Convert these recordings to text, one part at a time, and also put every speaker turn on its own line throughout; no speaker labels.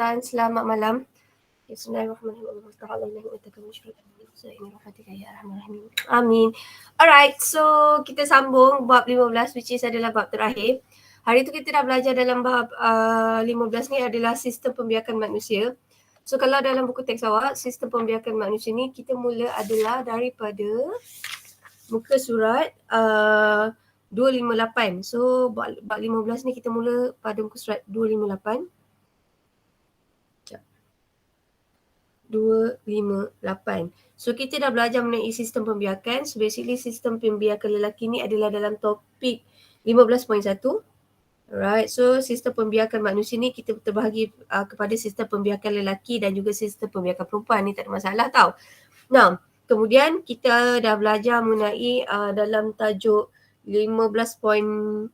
dan selamat malam. Amin. Alright, so kita sambung bab 15 which is adalah bab terakhir. Hari tu kita dah belajar dalam bab 15 ni adalah sistem pembiakan manusia. So kalau dalam buku teks awak, sistem pembiakan manusia ni kita mula adalah daripada muka surat 258. So bab 15 ni kita mula pada muka surat 258. 258. So kita dah belajar mengenai sistem pembiakan. So basically sistem pembiakan lelaki ni adalah dalam topik 15.1. Alright, so sistem pembiakan manusia ni kita terbahagi kepada sistem pembiakan lelaki dan juga sistem pembiakan perempuan. Ni tak ada masalah tau. Now, kemudian kita dah belajar mengenai dalam tajuk 15.2.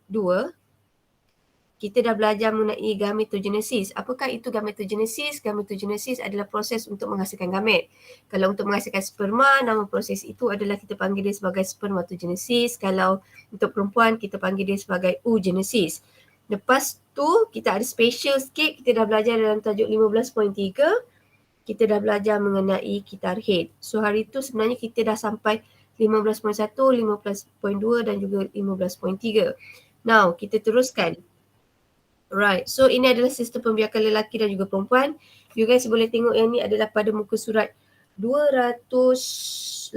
Kita dah belajar mengenai gametogenesis. Apakah itu gametogenesis? Gametogenesis adalah proses untuk menghasilkan gamet. Kalau untuk menghasilkan sperma, nama proses itu adalah kita panggil dia sebagai spermatogenesis. Kalau untuk perempuan, kita panggil dia sebagai oogenesis. Lepas tu, kita ada special sikit. Kita dah belajar dalam tajuk 15.3. Kita dah belajar mengenai kitar head. So hari tu sebenarnya kita dah sampai 15.1, 15.2 dan juga 15.3. Now, kita teruskan. Right, so ini adalah sistem pembiakan lelaki dan juga perempuan. You guys boleh tengok yang ni adalah pada muka surat 286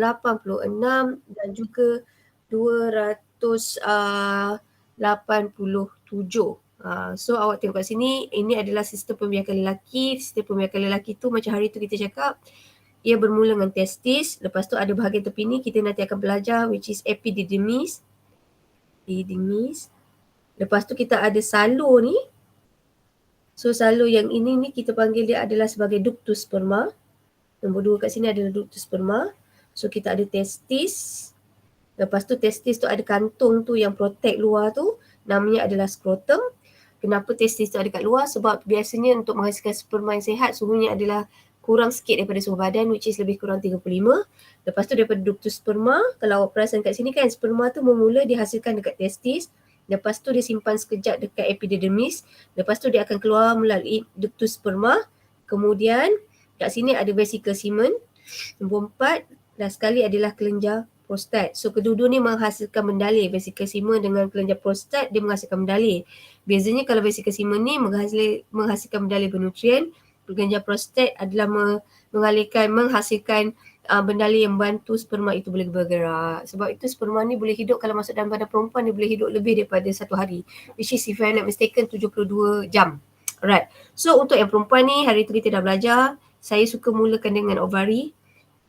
dan juga 287. So awak tengok kat sini, ini adalah sistem pembiakan lelaki. Sistem pembiakan lelaki tu macam hari tu kita cakap, ia bermula dengan testis. Lepas tu ada bahagian tepi ni kita nanti akan belajar which is epididymis. Lepas tu kita ada salur ni. So salur yang ini ni kita panggil dia adalah sebagai ductus sperma. Nombor 2 kat sini adalah ductus sperma. So kita ada testis. Lepas tu testis tu ada kantung tu yang protect luar tu. Namanya adalah scrotum. Kenapa testis tu ada kat luar? Sebab biasanya untuk menghasilkan sperma yang sihat suhunya adalah kurang sikit daripada suhu badan which is lebih kurang 35. Lepas tu daripada ductus sperma, kalau awak perasan kat sini kan sperma tu bermula dihasilkan dekat testis. Lepas tu dia simpan sekejap dekat epididymis. Lepas tu dia akan keluar melalui ductus sperma. Kemudian kat sini ada vesicle semen. Nombor 4, last sekali adalah kelenjar prostat. So kedua-dua ni menghasilkan mendalir. Vesicle semen dengan kelenjar prostat dia menghasilkan mendalir. Biasanya kalau vesicle semen ni menghasilkan mendalir bernutrien. Kelenjar prostat adalah menghasilkan bendalir yang membantu sperma itu boleh bergerak. Sebab itu sperma ni boleh hidup kalau masuk dalam badan perempuan dia boleh hidup lebih daripada 1 hari. Which is if I'm not mistaken 72 jam. Alright. So untuk yang perempuan ni hari tu kita dah belajar. Saya suka mulakan dengan ovari.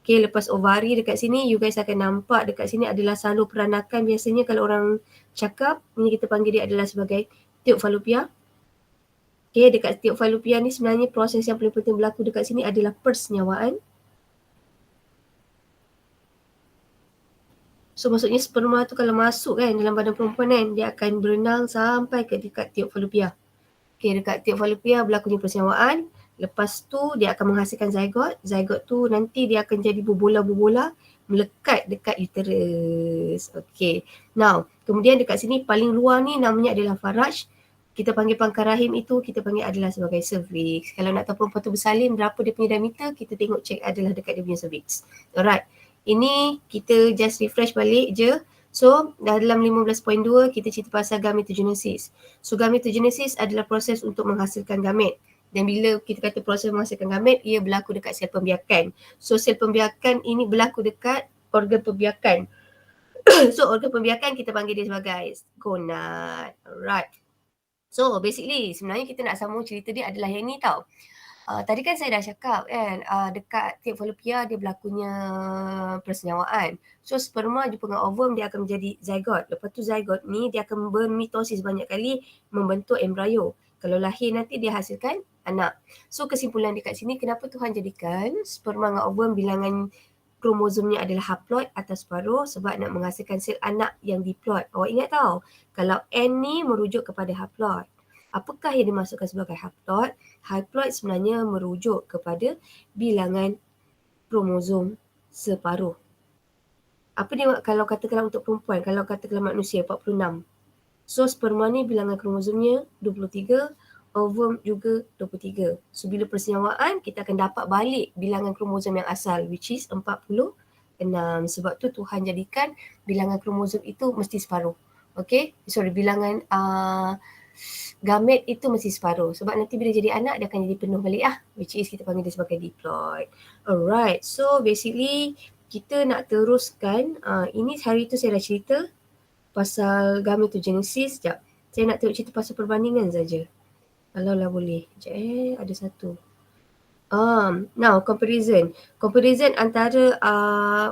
Okay, lepas ovari dekat sini you guys akan nampak dekat sini adalah salur peranakan. Biasanya kalau orang cakap ini kita panggil dia adalah sebagai tiub falopia. Okay, dekat tiub falopia ni sebenarnya proses yang paling penting berlaku dekat sini adalah persenyawaan. So maksudnya sperma tu kalau masuk kan dalam badan perempuan kan, dia akan berenang sampai ke dekat tiub falopia. Okay, dekat tiub falopia berlakunya persenyawaan. Lepas tu dia akan menghasilkan zygot. Zygot tu nanti dia akan jadi bubola-bubola melekat dekat uterus. Okay. Now, kemudian dekat sini paling luar ni namanya adalah faraj. Kita panggil pangkal rahim itu, kita panggil adalah sebagai cervix. Kalau nak tahu perempuan tu bersalin berapa dia punya diameter, kita tengok check adalah dekat dia punya cervix. Alright. Ini kita just refresh balik je. So dalam 15.2 kita cerita pasal gametogenesis. So gametogenesis adalah proses untuk menghasilkan gamet. Dan bila kita kata proses menghasilkan gamet, ia berlaku dekat sel pembiakan. So sel pembiakan ini berlaku dekat organ pembiakan. So organ pembiakan kita panggil dia sebagai gonad. Alright. So basically sebenarnya kita nak sambung cerita dia adalah yang ni tau. Tadi kan saya dah cakap kan dekat tiub falopia dia berlakunya persenyawaan. So sperma jumpa dengan ovum dia akan menjadi zygot. Lepas tu zygot ni dia akan bermitosis banyak kali membentuk embrio. Kalau lahir nanti dia hasilkan anak. So kesimpulan dekat sini kenapa Tuhan jadikan sperma dengan ovum bilangan kromosomnya adalah haploid atas separuh sebab nak menghasilkan sel anak yang diploid. Awak ingat tahu kalau N ni merujuk kepada haploid. Apakah yang dimasukkan sebagai haploid? Haploid sebenarnya merujuk kepada bilangan kromosom separuh. Apa dia kalau katakanlah untuk perempuan, kalau katakanlah manusia 46. So sperma ni bilangan kromosomnya 23, ovum juga 23. So bila persenyawaan kita akan dapat balik bilangan kromosom yang asal which is 46. Sebab tu Tuhan jadikan bilangan kromosom itu mesti separuh. Okay, sorry, bilangan gamet itu mesti separuh. Sebab nanti bila jadi anak dia akan jadi penuh balik which is kita panggil dia sebagai diploid. Alright, so basically kita nak teruskan. Ini hari tu saya dah cerita pasal gametogenesis. Sekejap, saya nak tengok cerita pasal perbandingan saja. Kalau lah boleh. Sekejap, ada satu. Now comparison. Comparison antara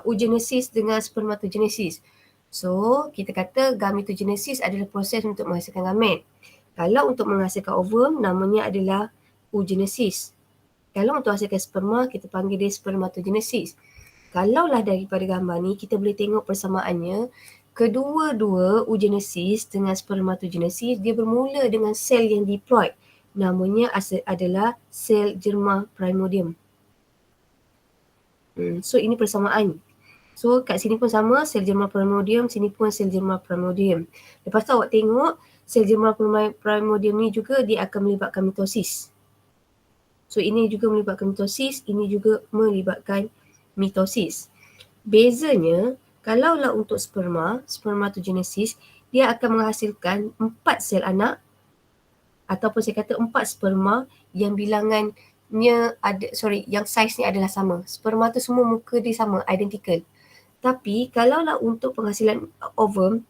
oogenesis dengan spermatogenesis. So kita kata gametogenesis adalah proses untuk menghasilkan gamet. Kalau untuk menghasilkan ovum namanya adalah oogenesis. Kalau untuk hasilkan sperma kita panggil dia spermatogenesis. Kalaulah daripada gambar ni kita boleh tengok persamaannya, kedua-dua oogenesis dengan spermatogenesis dia bermula dengan sel yang diploid. Namanya adalah sel germa primordium. So ini persamaan. So kat sini pun sama, sel germa primordium, sini pun sel germa primordium. Lepas tu awak tengok sel germa primordium ni juga dia akan melibatkan mitosis. So ini juga melibatkan mitosis, ini juga melibatkan mitosis. Bezanya, kalaulah untuk spermatogenesis, dia akan menghasilkan 4 sel anak ataupun saya kata 4 sperma yang bilangannya yang saiznya adalah sama. Sperma tu semua muka dia sama, identical. Tapi kalaulah untuk penghasilan ovum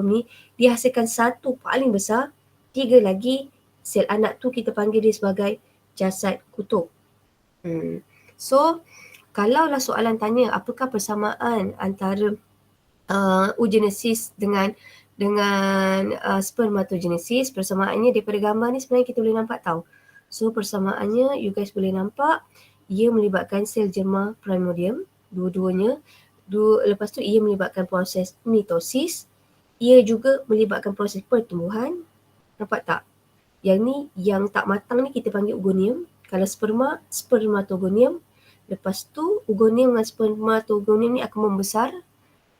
ni dia hasilkan satu paling besar, 3 lagi sel anak tu kita panggil dia sebagai jasad kutub. So kalaulah soalan tanya apakah persamaan antara oogenesis dengan spermatogenesis, persamaannya daripada gambar ni sebenarnya kita boleh nampak tau. So persamaannya you guys boleh nampak ia melibatkan sel germa primordium dua-duanya. Lepas tu ia melibatkan proses mitosis, ia juga melibatkan proses pertumbuhan. Nampak tak? Yang ni yang tak matang ni kita panggil oogonium. Kalau sperma, spermatogonium. Lepas tu oogonium dengan spermatogonium ni akan membesar.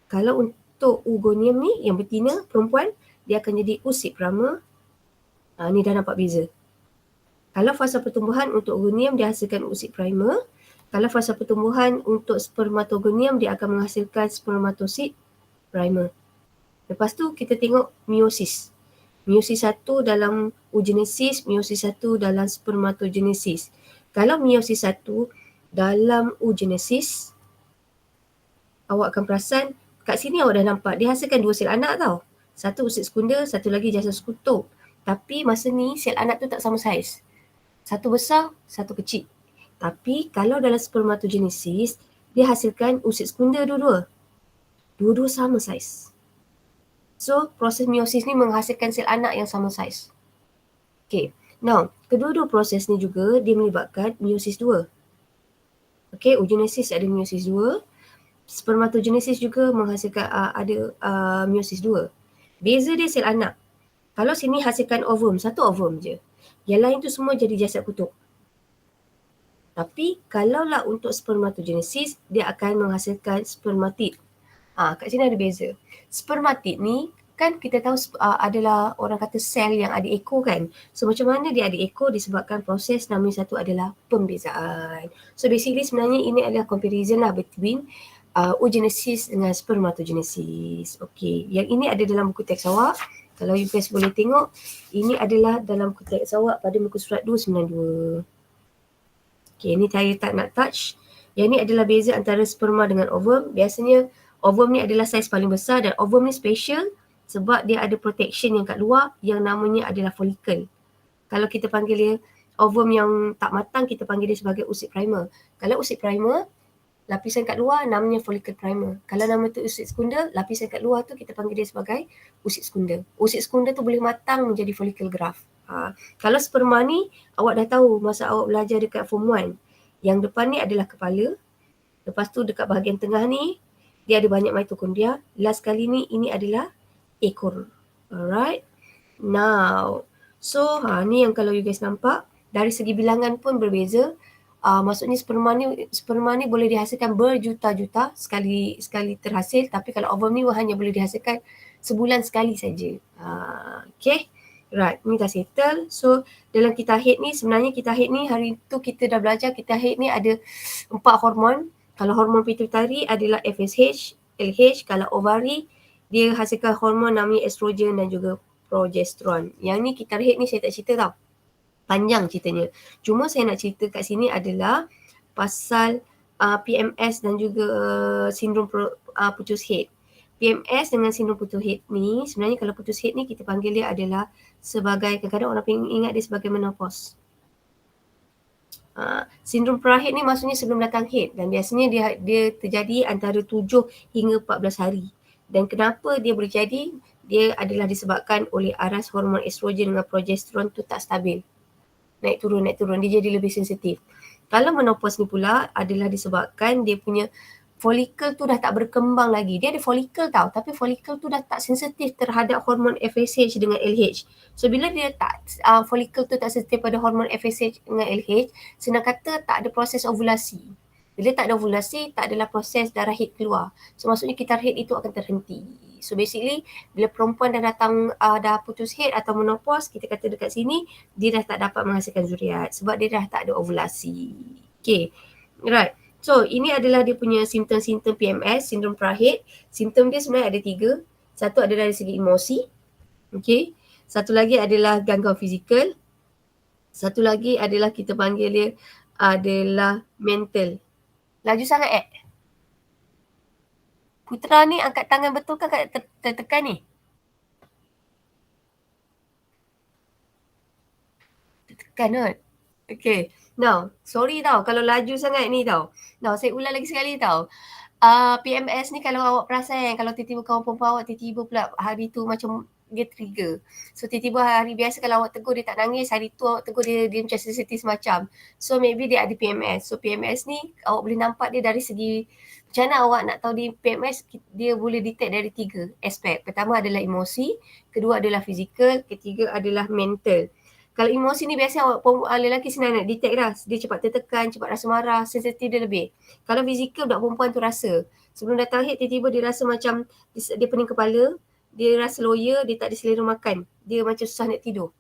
Kalau untuk oogonium ni yang betina, perempuan, dia akan jadi usid prima. Ni dah nampak beza. Kalau fasa pertumbuhan untuk oogonium dia hasilkan usid prima. Kalau fasa pertumbuhan untuk spermatogonium dia akan menghasilkan spermatosid prima. Lepas tu kita tengok meiosis. Meiosis 1 dalam oogenesis, meiosis 1 dalam spermatogenesis. Kalau meiosis 1 dalam oogenesis, awak akan perasan kat sini awak dah nampak dia hasilkan 2 sel anak tau. Satu usid sekunder, satu lagi jasad kutub. Tapi masa ni sel anak tu tak sama saiz. Satu besar, satu kecil. Tapi kalau dalam spermatogenesis, dia hasilkan usid sekunder dua-dua. Dua-dua sama saiz. So proses meiosis ni menghasilkan sel anak yang sama saiz. Okay. Now, kedua-dua proses ni juga dia melibatkan meiosis 2. Okay, oogenesis ada meiosis 2. Spermatogenesis juga menghasilkan ada meiosis 2. Beza dia sel anak. Kalau sini hasilkan ovum, satu ovum je. Yang lain tu semua jadi jasad kutub. Tapi kalaulah untuk spermatogenesis, dia akan menghasilkan spermatid. Kat sini ada beza. Spermatid ni kan kita tahu adalah orang kata sel yang ada ekor kan. So macam mana dia ada ekor disebabkan proses namanya satu adalah pembezaan. So basically sebenarnya ini adalah comparison lah between oogenesis dengan spermatogenesis. Okay, yang ini ada dalam buku teks awak. Kalau you guys boleh tengok, ini adalah dalam buku teks awak pada muka surat 292. Okay, ni saya tak nak touch. Yang ni adalah beza antara sperma dengan ovum. Biasanya ovum ni adalah saiz paling besar dan ovum ni special sebab dia ada protection yang kat luar yang namanya adalah follicle. Kalau kita panggil dia ovum yang tak matang, kita panggil dia sebagai usid primer. Kalau usid primer, lapisan kat luar namanya follicle primer. Kalau nama tu usid sekunder, lapisan kat luar tu kita panggil dia sebagai usid sekunder. Usid sekunder tu boleh matang menjadi follicle graft. Kalau sperma ni, awak dah tahu masa awak belajar dekat form 1. Yang depan ni adalah kepala. Lepas tu dekat bahagian tengah ni, dia ada banyak mitokondria. Last kali ni, ini adalah ekor. Alright. Now, so ni yang kalau you guys nampak, dari segi bilangan pun berbeza. Maksudnya sperma ni boleh dihasilkan berjuta-juta sekali terhasil. Tapi kalau ovum ni hanya boleh dihasilkan sebulan sekali saja. Okay. Right, ni dah settle. So dalam kita head ni, sebenarnya kita head ni hari tu kita dah belajar kita head ni ada 4 hormon. Kalau hormon pituitari adalah FSH, LH. Kalau ovari dia hasilkan hormon namanya estrogen dan juga progesteron. Yang ni kita head ni saya tak cerita tau. Panjang ceritanya. Cuma saya nak cerita kat sini adalah pasal PMS dan juga sindrom putus head. PMS dengan sindrom putus head ni, sebenarnya kalau putus head ni kita panggil dia adalah sebagai, kadang-kadang orang ingat dia sebagai menopause. Sindrom pra-head ni maksudnya sebelum datang head dan biasanya dia terjadi antara 7 hingga 14 hari. Dan kenapa dia boleh jadi? Dia adalah disebabkan oleh aras hormon estrogen dengan progesteron tu tak stabil. Naik turun, dia jadi lebih sensitif. Kalau menopause ni pula adalah disebabkan dia punya folikel tu dah tak berkembang lagi. Dia ada folikel tau, tapi folikel tu dah tak sensitif terhadap hormon FSH dengan LH. So bila dia tak, folikel tu tak sensitif pada hormon FSH dengan LH, senang kata tak ada proses ovulasi. Bila tak ada ovulasi, tak adalah proses darah haid keluar. So maksudnya kitar haid itu akan terhenti. So basically, bila perempuan dah datang, dah putus haid atau menopause, kita kata dekat sini, dia dah tak dapat menghasilkan zuriat sebab dia dah tak ada ovulasi. Okay, right. So ini adalah dia punya simptom-simptom PMS, sindrom pra-haid. Simptom dia sebenarnya ada 3. Satu adalah dari segi emosi. Okay. Satu lagi adalah gangguan fizikal. Satu lagi adalah kita panggil dia adalah mental. Laju sangat Putra ni angkat tangan betul ke tertekan ni? Tertekan kot. Okay. Now, sorry tau kalau laju sangat ni tau. Now, saya ulang lagi sekali tau. PMS ni kalau awak perasan, kalau tiba-tiba kawan perempuan awak tiba-tiba pula hari tu macam dia trigger. So tiba-tiba hari biasa kalau awak tegur dia tak nangis, hari tu awak tegur dia macam sensitif semacam. So maybe dia ada PMS. So PMS ni awak boleh nampak dia dari segi, macam mana awak nak tahu dia PMS, dia boleh detect dari 3 aspek. Pertama adalah emosi, kedua adalah fizikal, ketiga adalah mental. Kalau emosi ni biasa awak lelaki senang nak detect dah. Dia cepat tertekan, cepat rasa marah, sensitif dia lebih. Kalau fizikal budak perempuan tu rasa. Sebelum datang haid tiba-tiba dia rasa macam dia pening kepala, dia rasa loya, dia tak ada selera makan. Dia macam susah nak tidur.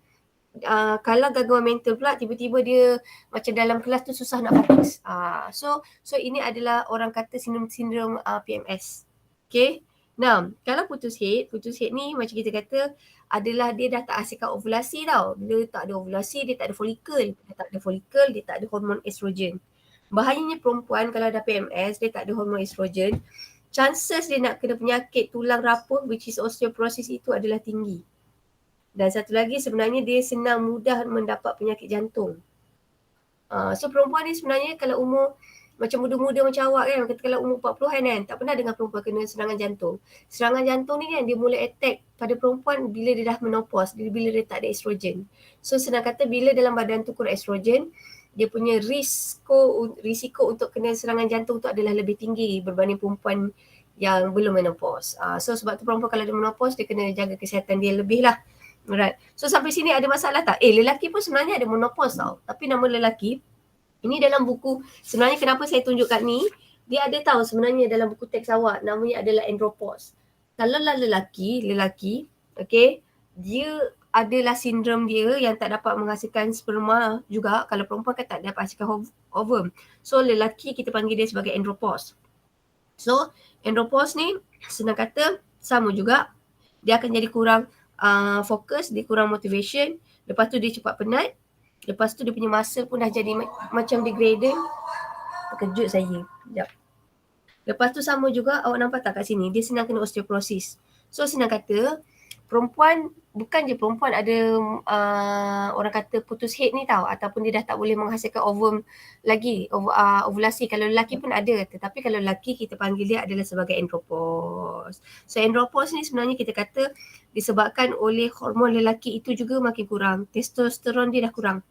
Kalau gangguan mental pula tiba-tiba dia macam dalam kelas tu susah nak fokus. So ini adalah orang kata sindrom PMS. Okay. Now, kalau putus haid ni macam kita kata adalah dia dah tak hasilkan ovulasi tau. Bila tak ada ovulasi, dia tak ada folikel. Dia tak ada folikel, dia tak ada hormon estrogen. Bahayanya perempuan kalau ada PMS, dia tak ada hormon estrogen, chances dia nak kena penyakit tulang rapuh which is osteoporosis itu adalah tinggi. Dan satu lagi sebenarnya dia senang mudah mendapat penyakit jantung. So perempuan ni sebenarnya kalau umur macam muda-muda macam awak kan, kalau umur 40-an kan, tak pernah dengar perempuan kena serangan jantung. Serangan jantung ni kan dia mula attack pada perempuan bila dia dah menopause, bila dia tak ada estrogen. So senang kata bila dalam badan tu kurang estrogen, dia punya risiko untuk kena serangan jantung tu adalah lebih tinggi berbanding perempuan yang belum menopause. So sebab tu perempuan kalau dia menopause, dia kena jaga kesihatan dia lebih lah. Alright. So sampai sini ada masalah tak? Lelaki pun sebenarnya ada menopause tau. Tapi nama lelaki, ini dalam buku, sebenarnya kenapa saya tunjuk kat ni, dia ada tahu sebenarnya dalam buku teks awak, namanya adalah andropause. Kalau lah lelaki, okay, dia adalah sindrom dia yang tak dapat menghasilkan sperma juga. Kalau perempuan kan tak dapat hasilkan ovum. So lelaki kita panggil dia sebagai andropause. So andropause ni senang kata sama juga, dia akan jadi kurang fokus, dia kurang motivation, lepas tu dia cepat penat, lepas tu dia punya masa pun dah jadi macam degraded. Terkejut saya. Sekejap. Lepas tu sama juga awak nampak tak kat sini, dia senang kena osteoporosis. So senang kata, perempuan, bukan je perempuan ada orang kata putus haid ni tau, ataupun dia dah tak boleh menghasilkan ovum lagi, ovulasi. Kalau lelaki pun ada, tetapi kalau lelaki kita panggil dia adalah sebagai andropause. So andropause ni sebenarnya kita kata disebabkan oleh hormon lelaki itu juga makin kurang. Testosteron dia dah kurang.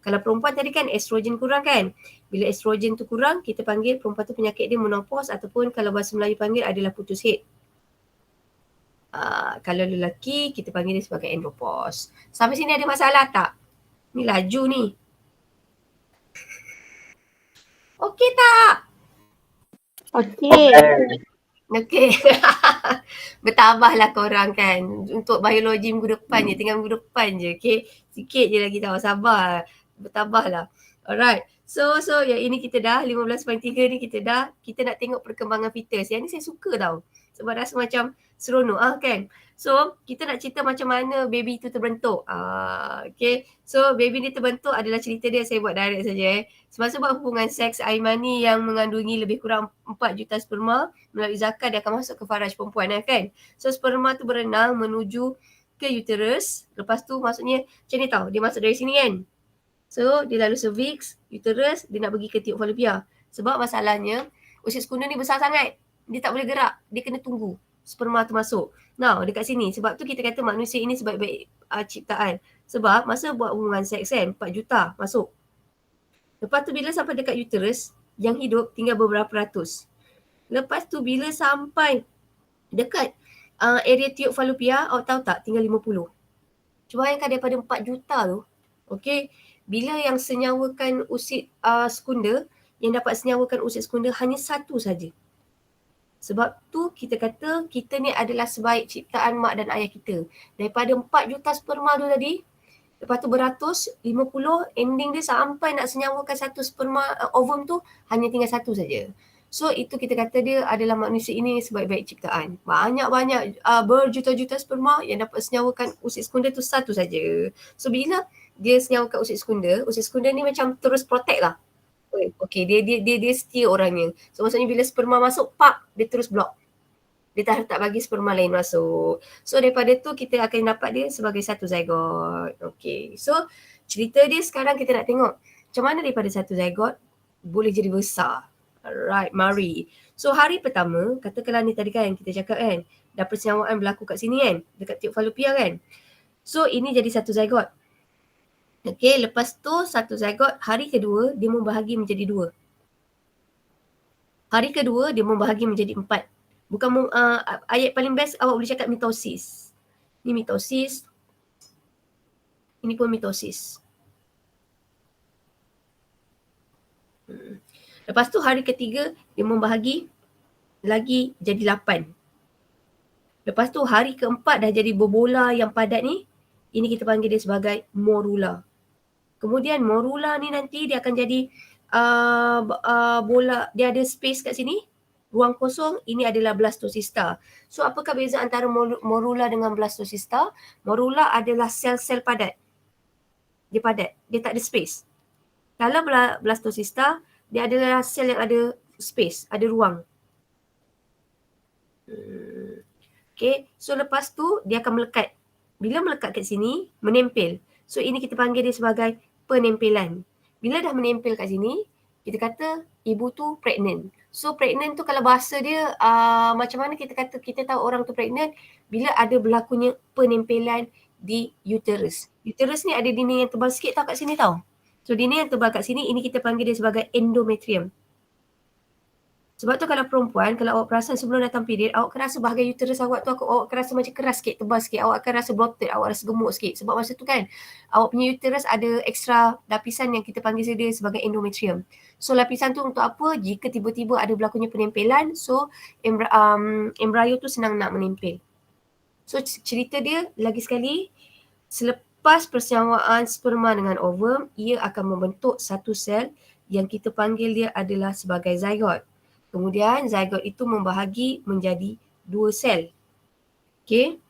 Kalau perempuan tadi kan estrogen kurang kan. Bila estrogen tu kurang, kita panggil perempuan tu penyakit dia menopause ataupun kalau bahasa Melayu panggil adalah putus haid. Kalau lelaki, kita panggil dia sebagai andropause. Sampai sini ada masalah tak? Ni laju ni. Okey tak?
Okey.
Okey. Bertabahlah korang kan. Untuk biologi minggu depan je, tinggal minggu depan je. Okey. Sikit je lagi tau. Sabar. Bertabahlah. Alright. So yang ini kita dah 15.3 ni kita nak tengok perkembangan fetus. Yang ni saya suka tau. Sebab rasa macam seronok kan. So kita nak cerita macam mana baby tu terbentuk. Okay. So baby ni terbentuk adalah cerita dia, saya buat direct saja. Semasa buat hubungan seks, air mani yang mengandungi lebih kurang 4 juta sperma melalui zakar dia akan masuk ke faraj perempuan kan. So sperma tu berenang menuju ke uterus. Lepas tu maksudnya macam ni tau. Dia masuk dari sini kan. So dia lalu cervix, uterus, dia nak pergi ke tiuk falopia. Sebab masalahnya usus kuda ni besar sangat. Dia tak boleh gerak. Dia kena tunggu sperma tu masuk. Now dekat sini. Sebab tu kita kata manusia ini sebaik-baik ciptaan. Sebab masa buat hubungan seks kan 4 juta masuk. Lepas tu bila sampai dekat uterus, yang hidup tinggal beberapa ratus. Lepas tu bila sampai dekat area tiuk falopia, awak tahu tak tinggal 50. Cuba bayangkan daripada 4 juta tu, okey, bila yang senyawakan usit sekunda, yang dapat senyawakan usit sekunda hanya satu saja. Sebab tu kita kata kita ni adalah sebaik ciptaan mak dan ayah kita. Daripada 4 juta sperma tu tadi, lepas tu beratus, 50, ending dia sampai nak senyawakan satu sperma ovum tu hanya tinggal satu saja. So itu kita kata dia adalah manusia ini sebaik-baik ciptaan. Banyak-banyak berjuta-juta sperma yang dapat senyawakan usit sekunda tu satu saja. So bila dia senyawakan usit sekunda ni macam terus protect lah. Okay, dia setia orangnya. So maksudnya bila sperma masuk, dia terus block. Dia tak bagi sperma lain masuk. So daripada tu kita akan dapat dia sebagai satu zygote. Okay, so cerita dia sekarang kita nak tengok macam mana daripada satu zygote boleh jadi besar. Alright, mari. So hari pertama, katakanlah ni tadi kan kita cakap kan, dah persenyawaan berlaku kat sini kan, dekat tiuk falopia kan. So ini jadi satu zygote. Okay, lepas tu satu zygote, hari kedua dia membahagi menjadi 2. Hari kedua dia membahagi menjadi 4. Bukan ayat paling best awak boleh cakap mitosis. Ni mitosis. Ini pun mitosis. Lepas tu hari ketiga dia membahagi lagi jadi 8. Lepas tu hari keempat dah jadi berbola yang padat ni. Ini kita panggil dia sebagai morula. Kemudian morula ni nanti dia akan jadi bola, dia ada space kat sini. Ruang kosong, ini adalah blastocista. So apakah beza antara morula dengan blastocista? Morula adalah sel-sel padat. Dia padat, dia tak ada space. Kalau blastocista, dia adalah sel yang ada space, ada ruang. Okay, so lepas tu dia akan melekat. Bila melekat kat sini, menempel. So ini kita panggil dia sebagai penempelan. Bila dah menempel kat sini, kita kata ibu tu pregnant. So pregnant tu kalau bahasa dia macam mana kita kata kita tahu orang tu pregnant bila ada berlakunya penempelan di uterus. Uterus ni ada dinding yang tebal sikit tau kat sini tau. So dinding yang tebal kat sini ini kita panggil dia sebagai endometrium. Sebab tu kalau perempuan, kalau awak perasan sebelum datang period, awak akan rasa bahagian uterus awak tu awak akan rasa macam keras sikit, tebal sikit. Awak akan rasa bloated, awak rasa gemuk sikit. Sebab masa tu kan, awak punya uterus ada ekstra lapisan yang kita panggil dia sebagai endometrium. So lapisan tu untuk apa? Jika tiba-tiba ada berlakunya penempelan, so embryo tu senang nak menempel. So cerita dia lagi sekali, selepas persenyawaan sperma dengan ovum, ia akan membentuk satu sel yang kita panggil dia adalah sebagai zygote. Kemudian zygote itu membahagi menjadi 2 sel. Okey.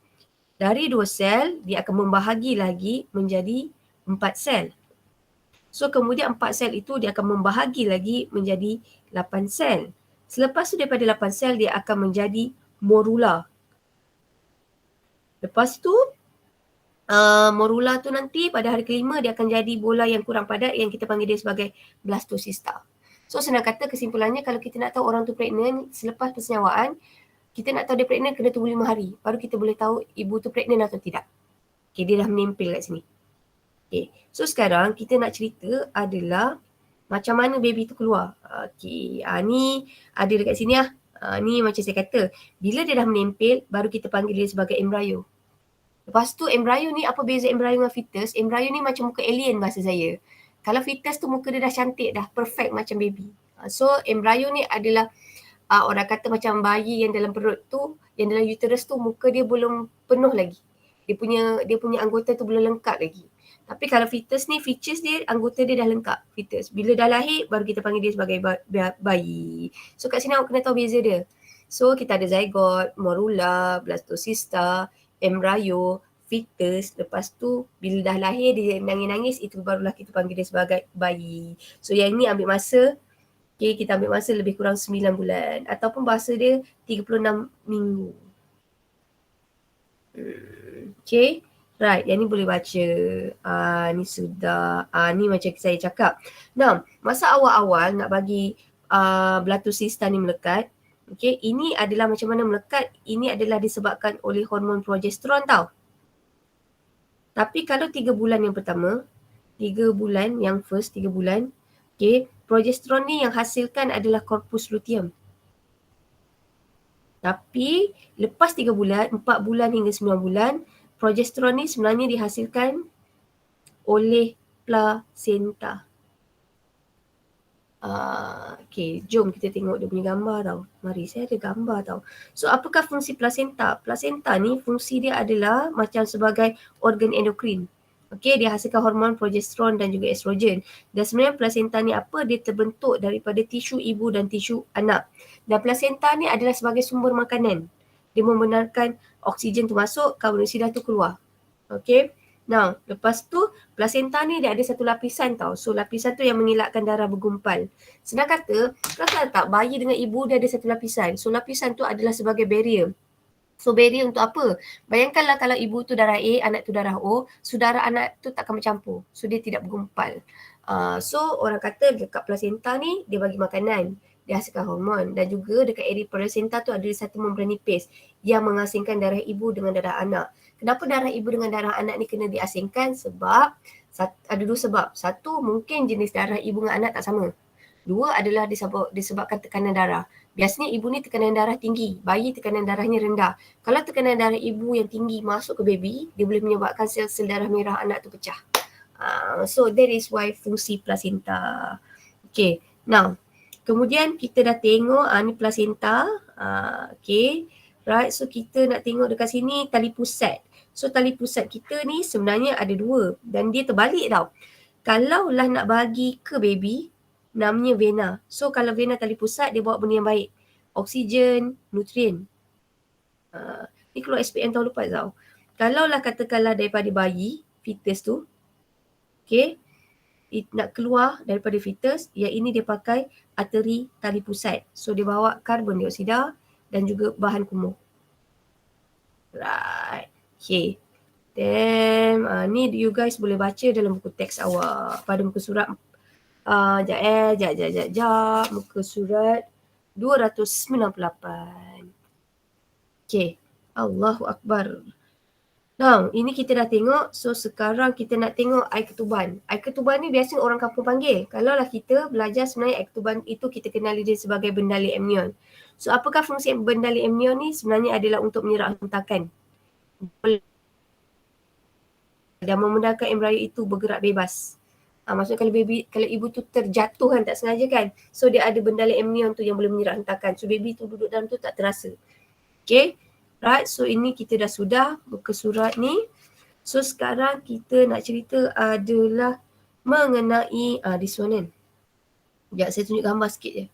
Dari 2 sel, dia akan membahagi lagi menjadi 4 sel. So kemudian 4 sel itu dia akan membahagi lagi menjadi 8 sel. Selepas tu daripada 8 sel dia akan menjadi morula. Lepas tu morula tu nanti pada hari kelima dia akan jadi bola yang kurang padat yang kita panggil dia sebagai blastocista. So senang kata kesimpulannya kalau kita nak tahu orang tu pregnant selepas persenyawaan, kita nak tahu dia pregnant kena tunggu 5 hari. Baru kita boleh tahu ibu tu pregnant atau tidak. Okay, dia dah menempel kat sini. Okay, so sekarang kita nak cerita adalah macam mana baby tu keluar. Okay, ni ada dekat sini lah. Ni macam saya kata, bila dia dah menempel, baru kita panggil dia sebagai embryo. Lepas tu embryo ni apa beza embryo dengan fetus? Embryo ni macam muka alien bahasa saya. Kalau fetus tu muka dia dah cantik, dah perfect macam baby. So embryo ni adalah orang kata macam bayi yang dalam perut tu, yang dalam uterus tu muka dia belum penuh lagi. Dia punya anggota tu belum lengkap lagi. Tapi kalau fetus ni, features dia, anggota dia dah lengkap, fetus. Bila dah lahir, baru kita panggil dia sebagai bayi. So kat sini awak kena tahu beza dia. So kita ada zygote, morula, blastocysta, embryo, fetus. Lepas tu bila dah lahir dia nangis-nangis, itu barulah kita panggil dia sebagai bayi. So yang ni ambil masa, okay, kita ambil masa lebih kurang 9 bulan. Ataupun bahasa dia 36 minggu. Okay. Right, yang ni boleh baca. Ni sudah. Ni macam saya cakap. Nah, masa awal-awal nak bagi blastocysta ni melekat. Okay, ini adalah macam mana melekat. Ini adalah disebabkan oleh hormon progesteron tau. Tapi kalau 3 bulan yang pertama, 3 bulan yang first 3 bulan, okay, progesteron ni yang hasilkan adalah corpus luteum. Tapi lepas 3 bulan, 4 bulan hingga 9 bulan, progesteron ni sebenarnya dihasilkan oleh plasenta. Okay, jom kita tengok dia punya gambar tau. Mari, saya ada gambar tau. So, apakah fungsi plasenta? Plasenta ni fungsi dia adalah macam sebagai organ endokrin. Okay, dia hasilkan hormon progesteron dan juga estrogen. Dan sebenarnya plasenta ni apa? Dia terbentuk daripada tisu ibu dan tisu anak. Dan plasenta ni adalah sebagai sumber makanan. Dia membenarkan oksigen tu masuk, karbon dioksida tu keluar. Okay. Now, lepas tu plasenta ni dia ada satu lapisan tau. So lapisan tu yang mengelakkan darah bergumpal. Senang kata, perasan tak bayi dengan ibu dia ada satu lapisan. So lapisan tu adalah sebagai barrier. So barrier untuk apa? Bayangkanlah kalau ibu tu darah A, anak tu darah O, so darah anak tu takkan bercampur. So dia tidak bergumpal. So orang kata dekat plasenta ni dia bagi makanan. Dia hasilkan hormon. Dan juga dekat area plasenta tu ada satu membran nipis yang mengasingkan darah ibu dengan darah anak. Kenapa darah ibu dengan darah anak ni kena diasingkan? Sebab ada dua sebab. Satu, mungkin jenis darah ibu dengan anak tak sama. Dua adalah disebabkan tekanan darah. Biasanya ibu ni tekanan darah tinggi, bayi tekanan darahnya rendah. Kalau tekanan darah ibu yang tinggi masuk ke baby, dia boleh menyebabkan sel-sel darah merah anak tu pecah. So that is why fungsi plasenta. Okay, now kemudian kita dah tengok ni plasenta. Okay, right, so kita nak tengok dekat sini tali pusat. So tali pusat kita ni sebenarnya ada dua dan dia terbalik tau. Kalaulah nak bagi ke baby, namanya vena. So kalau vena tali pusat dia bawa benda yang baik. Oksigen, nutrien. Ni keluar SPM tahun lepas tau. Kalaulah katakanlah daripada bayi, fetus tu, okay, nak keluar daripada fetus, yang ini dia pakai arteri tali pusat. So dia bawa karbon dioksida dan juga bahan kumuh. Right. Okay. Then ni you guys boleh baca dalam buku teks awak pada muka surat Sekejap. Muka surat 298. Okay. Allahu Akbar. Now, ini kita dah tengok. So, sekarang kita nak tengok air ketuban. Air ketuban ni biasa orang kampung panggil. Kalaulah kita belajar sebenarnya air ketuban itu kita kenali dia sebagai bendali amnion. So, apakah fungsi bendali amnion ni? Sebenarnya adalah untuk menyerap hentakan. Dan memudahkan embrio itu bergerak bebas. Maksudnya kalau ibu tu terjatuh kan, tak sengaja kan. So dia ada bendali amnion tu yang boleh menyerap hentakan. So baby tu duduk dalam tu tak terasa. Okay. Right. So ini kita dah sudah buka surat ni. So sekarang kita nak cerita adalah mengenai this one kan. Sekejap saya tunjuk gambar sikit je.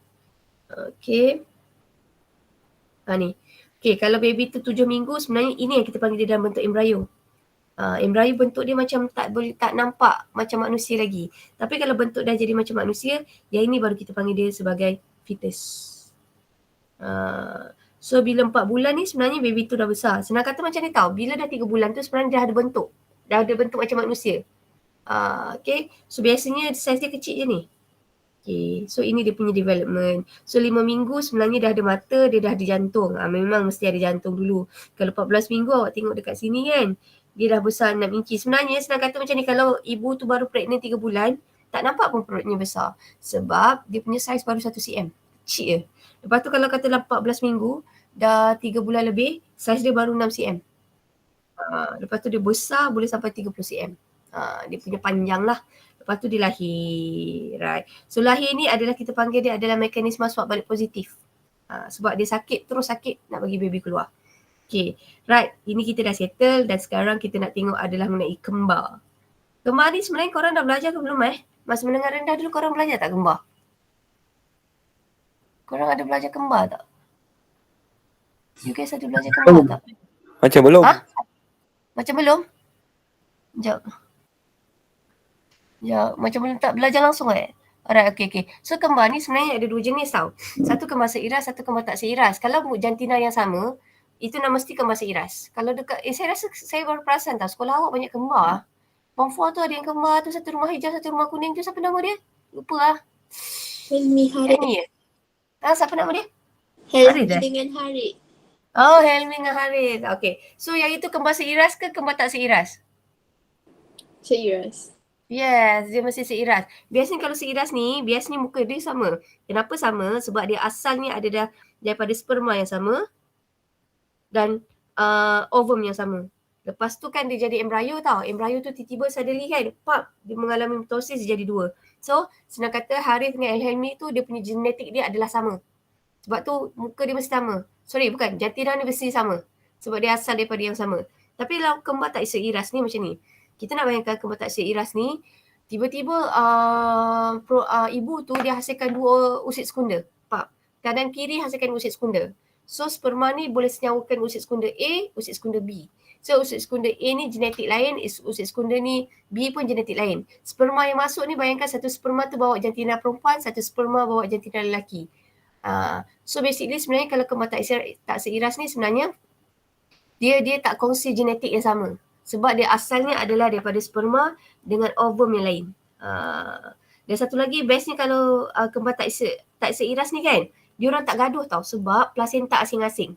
Okay. Ni. Okay, kalau baby tu 7 minggu sebenarnya ini yang kita panggil dia dalam bentuk embrio. Embrio bentuk dia macam tak nampak macam manusia lagi. Tapi kalau bentuk dah jadi macam manusia, yang ini baru kita panggil dia sebagai fetus. So bila 4 bulan ni sebenarnya baby tu dah besar. Senang kata macam ni tau, bila dah 3 bulan tu sebenarnya dah ada bentuk. Dah ada bentuk macam manusia. Okay, so biasanya saiz dia kecil je ni. Okay, so ini dia punya development. So 5 minggu sebenarnya dah ada mata, dia dah ada jantung. Memang mesti ada jantung dulu. Kalau 14 minggu awak tengok dekat sini kan, dia dah besar 6 inci. Sebenarnya senang kata macam ni, kalau ibu tu baru pregnant 3 bulan, tak nampak pun perutnya besar. Sebab dia punya saiz baru 1 cm. Kecil je. Lepas tu kalau katalah 14 minggu, dah 3 bulan lebih, saiz dia baru 6 cm. Lepas tu dia besar boleh sampai 30 cm. Dia punya panjang lah. Lepas tu dia lahir. Right. So lahir ni adalah kita panggil dia adalah mekanisme swab balik positif. Sebab dia sakit, terus sakit nak bagi baby keluar. Okay, right. Ini kita dah settle dan sekarang kita nak tengok adalah mengenai kembar. Kembar ni sebenarnya korang dah belajar ke belum Masa menengah rendah dulu korang belajar tak kembar? Korang ada belajar kembar tak? You guys ada belajar kembar tak?
Macam belum.
Macam belum? Sekejap. Macam belum tak belajar langsung Alright, okay. So kembar ni sebenarnya ada dua jenis tau. Satu kembar seiras, satu kembar tak seiras. Kalau jantina yang sama, itu nak mesti kembar seiras. Kalau dekat, saya rasa saya baru perasan tau, sekolah awak banyak kembar. Form 4 tu ada yang kembar tu, satu rumah hijau, satu rumah kuning tu, siapa nama dia? Lupa lah.
Helmi Harid.
Siapa nama dia?
Helmi dengan Harid.
Oh, Helmi dengan Harid. Okay. So yang itu kembar seiras ke kembar tak seiras?
Seiras.
Yes, dia mesti seiras. Biasanya kalau seiras ni, biasanya muka dia sama. Kenapa sama? Sebab dia asalnya ada daripada sperma yang sama dan ovum yang sama. Lepas tu kan dia jadi embryo tau. Embryo tu tiba-tiba suddenly kan, dia mengalami mitosis, dia jadi dua. So, senang kata Harith dengan Helmi tu dia punya genetik dia adalah sama. Sebab tu muka dia mesti sama. Sorry, bukan. Jantina ni mesti sama. Sebab dia asal daripada yang sama. Tapi kalau kembar tak seiras ni macam ni. Kita nak bayangkan kembar tak seiras ni, tiba-tiba ibu tu dia hasilkan dua usit sekunda. Kanan kiri hasilkan usit sekunda. So sperma ni boleh senyawakan usit sekunda A, usit sekunda B. So usit sekunda A ni genetik lain, usit sekunda ni B pun genetik lain. Sperma yang masuk ni bayangkan satu sperma tu bawa jantina perempuan, satu sperma bawa jantina lelaki. So basically sebenarnya kalau kembar tak seiras ni sebenarnya dia tak kongsi genetik yang sama. Sebab dia asalnya adalah daripada sperma dengan ovum yang lain. Dan satu lagi bestnya kalau kembar tak seiras ni kan, dia orang tak gaduh tau sebab plasenta asing-asing.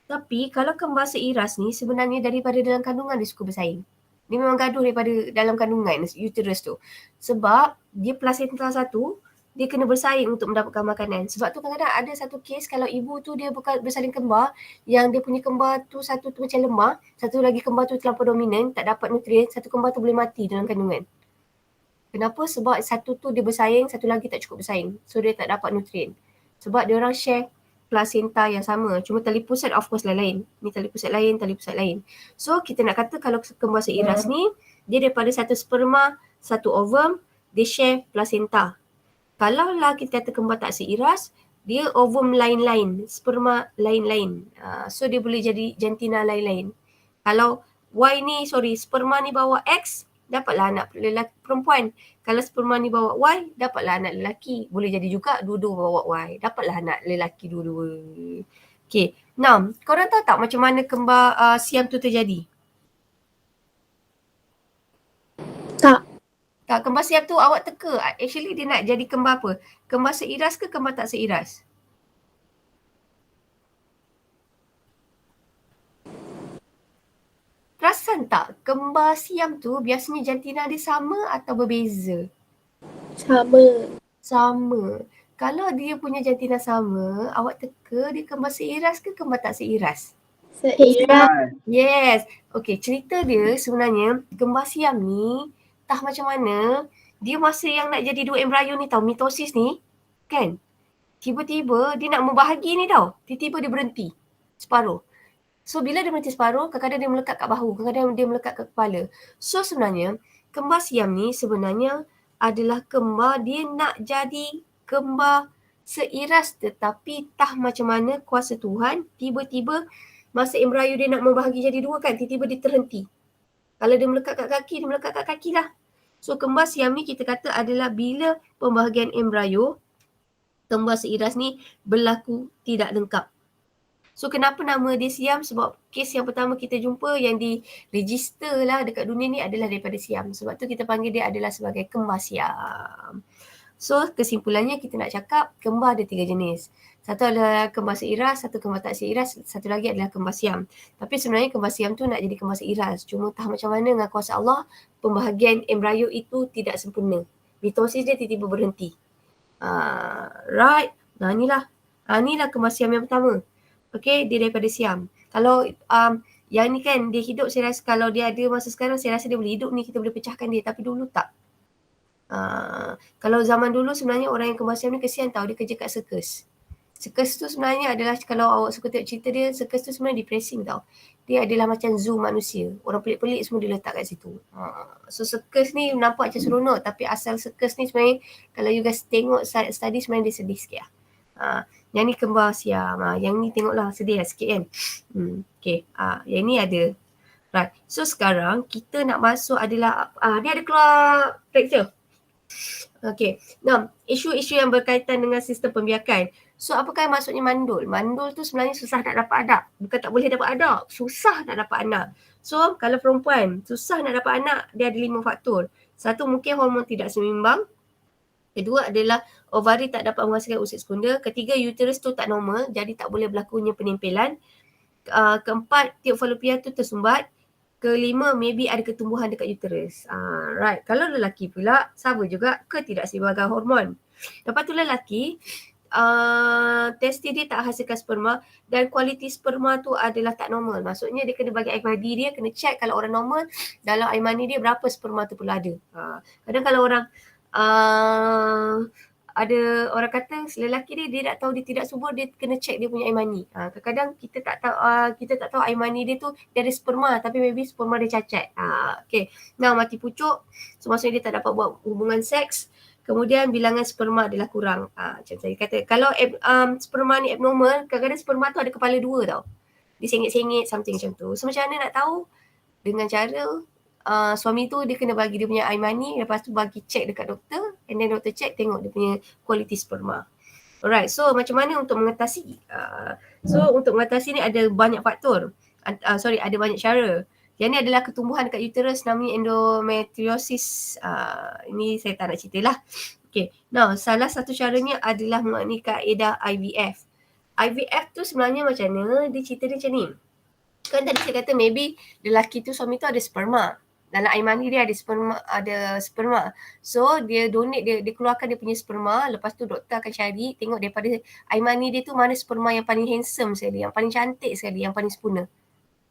Tapi kalau kembar seiras ni sebenarnya daripada dalam kandungan dia suka bersaing. Dia memang gaduh daripada dalam kandungan, uterus tu. Sebab dia plasenta satu, dia kena bersaing untuk mendapatkan makanan. Sebab tu kadang-kadang ada satu kes kalau ibu tu dia bukan bersalin kembar, yang dia punya kembar tu satu tu macam lemah, satu lagi kembar tu terlampau dominan, tak dapat nutrien, satu kembar tu boleh mati dalam kandungan. Kenapa? Sebab satu tu dia bersaing, satu lagi tak cukup bersaing. So dia tak dapat nutrien. Sebab dia orang share plasenta yang sama. Cuma tali pusat of course lain. Ni tali pusat lain, tali pusat lain. So kita nak kata kalau kembar seiras ni, dia daripada satu sperma, satu ovum, dia share plasenta. Kalau lah kita kata kembar tak seiras, dia ovum lain-lain, sperma lain-lain. So dia boleh jadi jantina lain-lain. Kalau sperma ni bawa X, dapatlah anak lelaki perempuan. Kalau sperma ni bawa Y, dapatlah anak lelaki. Boleh jadi juga dua-dua bawa Y, dapatlah anak lelaki dua-dua. Okay, now korang tahu tak macam mana kembar siam tu terjadi? Tak, kembar siam tu awak teka. Actually dia nak jadi kembar apa? Kembar seiras ke kembar tak seiras? Perasan tak? Kembar siam tu biasanya jantina dia sama atau berbeza? Sama. Kalau dia punya jantina sama, awak teka dia kembar seiras ke kembar tak seiras?
Seiras.
Yes. Okay, cerita dia sebenarnya kembar siam ni entah macam mana, dia masa yang nak jadi dua embryo ni tau, mitosis ni, kan? Tiba-tiba dia nak membahagi ni tau. Tiba-tiba dia berhenti. Separuh. So bila dia berhenti separuh, kadang-kadang dia melekat kat bahu, kadang-kadang dia melekat kat kepala. So sebenarnya, kembar siam ni sebenarnya adalah kembar dia nak jadi kembar seiras, tetapi entah macam mana kuasa Tuhan, tiba-tiba masa embryo dia nak membahagi jadi dua kan, tiba-tiba dia terhenti. Kalau dia melekat kat kaki, dia melekat kat kaki lah. So kembar siam ni kita kata adalah bila pembahagian embryo, kembar seiras ni berlaku tidak lengkap. So kenapa nama dia siam? Sebab kes yang pertama kita jumpa yang diregister lah dekat dunia ni adalah daripada siam. Sebab tu kita panggil dia adalah sebagai kembar siam. So kesimpulannya kita nak cakap kembar ada 3 jenis. Satu adalah kembar seiras, satu kembar tak seiras, satu lagi adalah kembar siam. Tapi sebenarnya kembar siam tu nak jadi kembar seiras. Cuma entah macam mana dengan kuasa Allah, pembahagian embryo itu tidak sempurna. Mitosis dia tiba-tiba berhenti. Right. Inilah kembar siam yang pertama. Okay, dia daripada siam. Kalau yang ni kan dia hidup, saya rasa kalau dia ada masa sekarang, saya rasa dia boleh hidup ni, kita boleh pecahkan dia. Tapi dulu tak. Kalau zaman dulu sebenarnya orang yang kembar siam ni kesian tau, dia kerja kat sirkus. Circus tu sebenarnya adalah, kalau awak suka tengok cerita dia, circus tu sebenarnya depressing tau. Dia adalah macam zoo manusia. Orang pelik-pelik semua dia letak kat situ. So circus ni nampak macam seronok, tapi asal circus ni sebenarnya kalau you guys tengok study sebenarnya dia sedih sikit lah. Yang ni kembar Siam. Yang ni tengoklah sedih lah sikit kan. Okay. Yang ni ada. Right. So sekarang kita nak masuk adalah, dia ada keluar lecture. Okay. Now, isu-isu yang berkaitan dengan sistem pembiakan. So apakah maksudnya mandul? Mandul tu sebenarnya susah nak dapat anak. Bukan tak boleh dapat anak, susah nak dapat anak. So kalau perempuan susah nak dapat anak, dia ada 5 faktor. Satu, mungkin hormon tidak seimbang. Kedua adalah ovari tak dapat menghasilkan usus sekunda. Ketiga, uterus tu tak normal, jadi tak boleh berlakunya penempelan. Keempat, tiub falopia tu tersumbat. Kelima, maybe ada ketumbuhan dekat uterus. Right. Kalau lelaki pula, sama juga ketidakseimbangan hormon. Lepas tu lelaki, testis dia tak hasilkan sperma dan kualiti sperma tu adalah tak normal. Maksudnya dia kena bagi air mani dia, kena check kalau orang normal, dalam air mani dia berapa sperma tu pula ada. Kadang kalau orang ada orang kata lelaki dia tak tahu dia tidak subur, dia kena check dia punya air mani. Kadang-kadang kita tak tahu air mani dia tu dia ada sperma, tapi maybe sperma dia cacat. Okay. Now mati pucuk, so maksudnya dia tak dapat buat hubungan seks. Kemudian bilangan sperma adalah kurang. Macam saya kata, kalau sperma ni abnormal, kadang-kadang sperma tu ada kepala 2 tau. Dia sengit-sengit something macam tu. So macam mana nak tahu? Dengan cara suami tu dia kena bagi dia punya air mani, lepas tu bagi check dekat doktor, and then doktor check tengok dia punya kualiti sperma. Alright, so macam mana untuk mengatasi? Untuk mengatasi ni ada banyak faktor. Ada banyak cara. Yang ni adalah ketumbuhan dekat uterus, namanya endometriosis. Ini saya tak nak cerita lah. Okay, now salah satu caranya adalah mengenai kaedah IVF. IVF tu sebenarnya macam mana? Dia cerita dia macam ni. Kan tadi saya kata maybe lelaki tu, suami tu ada sperma. Dalam air mani dia ada sperma. So dia donate, dia keluarkan dia punya sperma. Lepas tu doktor akan cari, tengok daripada air mani dia tu mana sperma yang paling handsome sekali, yang paling cantik sekali, yang paling sempurna.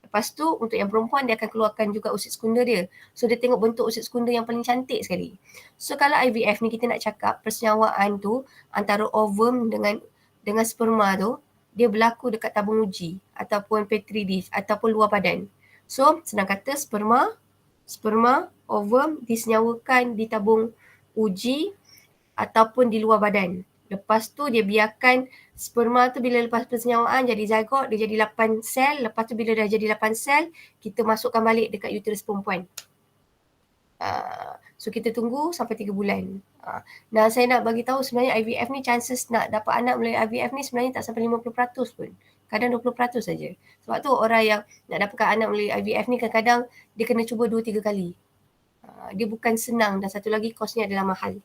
Lepas tu untuk yang perempuan dia akan keluarkan juga usus sekunda dia. So dia tengok bentuk usus sekunda yang paling cantik sekali. So kalau IVF ni kita nak cakap persenyawaan tu antara ovum dengan sperma tu, dia berlaku dekat tabung uji ataupun petri dish ataupun luar badan. So senang kata sperma, ovum disenyawakan di tabung uji ataupun di luar badan. Lepas tu dia biarkan sperma tu bila lepas persenyawaan jadi zygote, dia jadi 8 sel. Lepas tu bila dah jadi 8 sel, kita masukkan balik dekat uterus perempuan. So kita tunggu sampai 3 bulan. Nah saya nak bagi tahu sebenarnya IVF ni chances nak dapat anak melalui IVF ni sebenarnya tak sampai 50% pun. Kadang 20% saja. Sebab tu orang yang nak dapatkan anak melalui IVF ni kadang-kadang dia kena cuba 2-3 kali. Dia bukan senang dan satu lagi kosnya adalah mahal.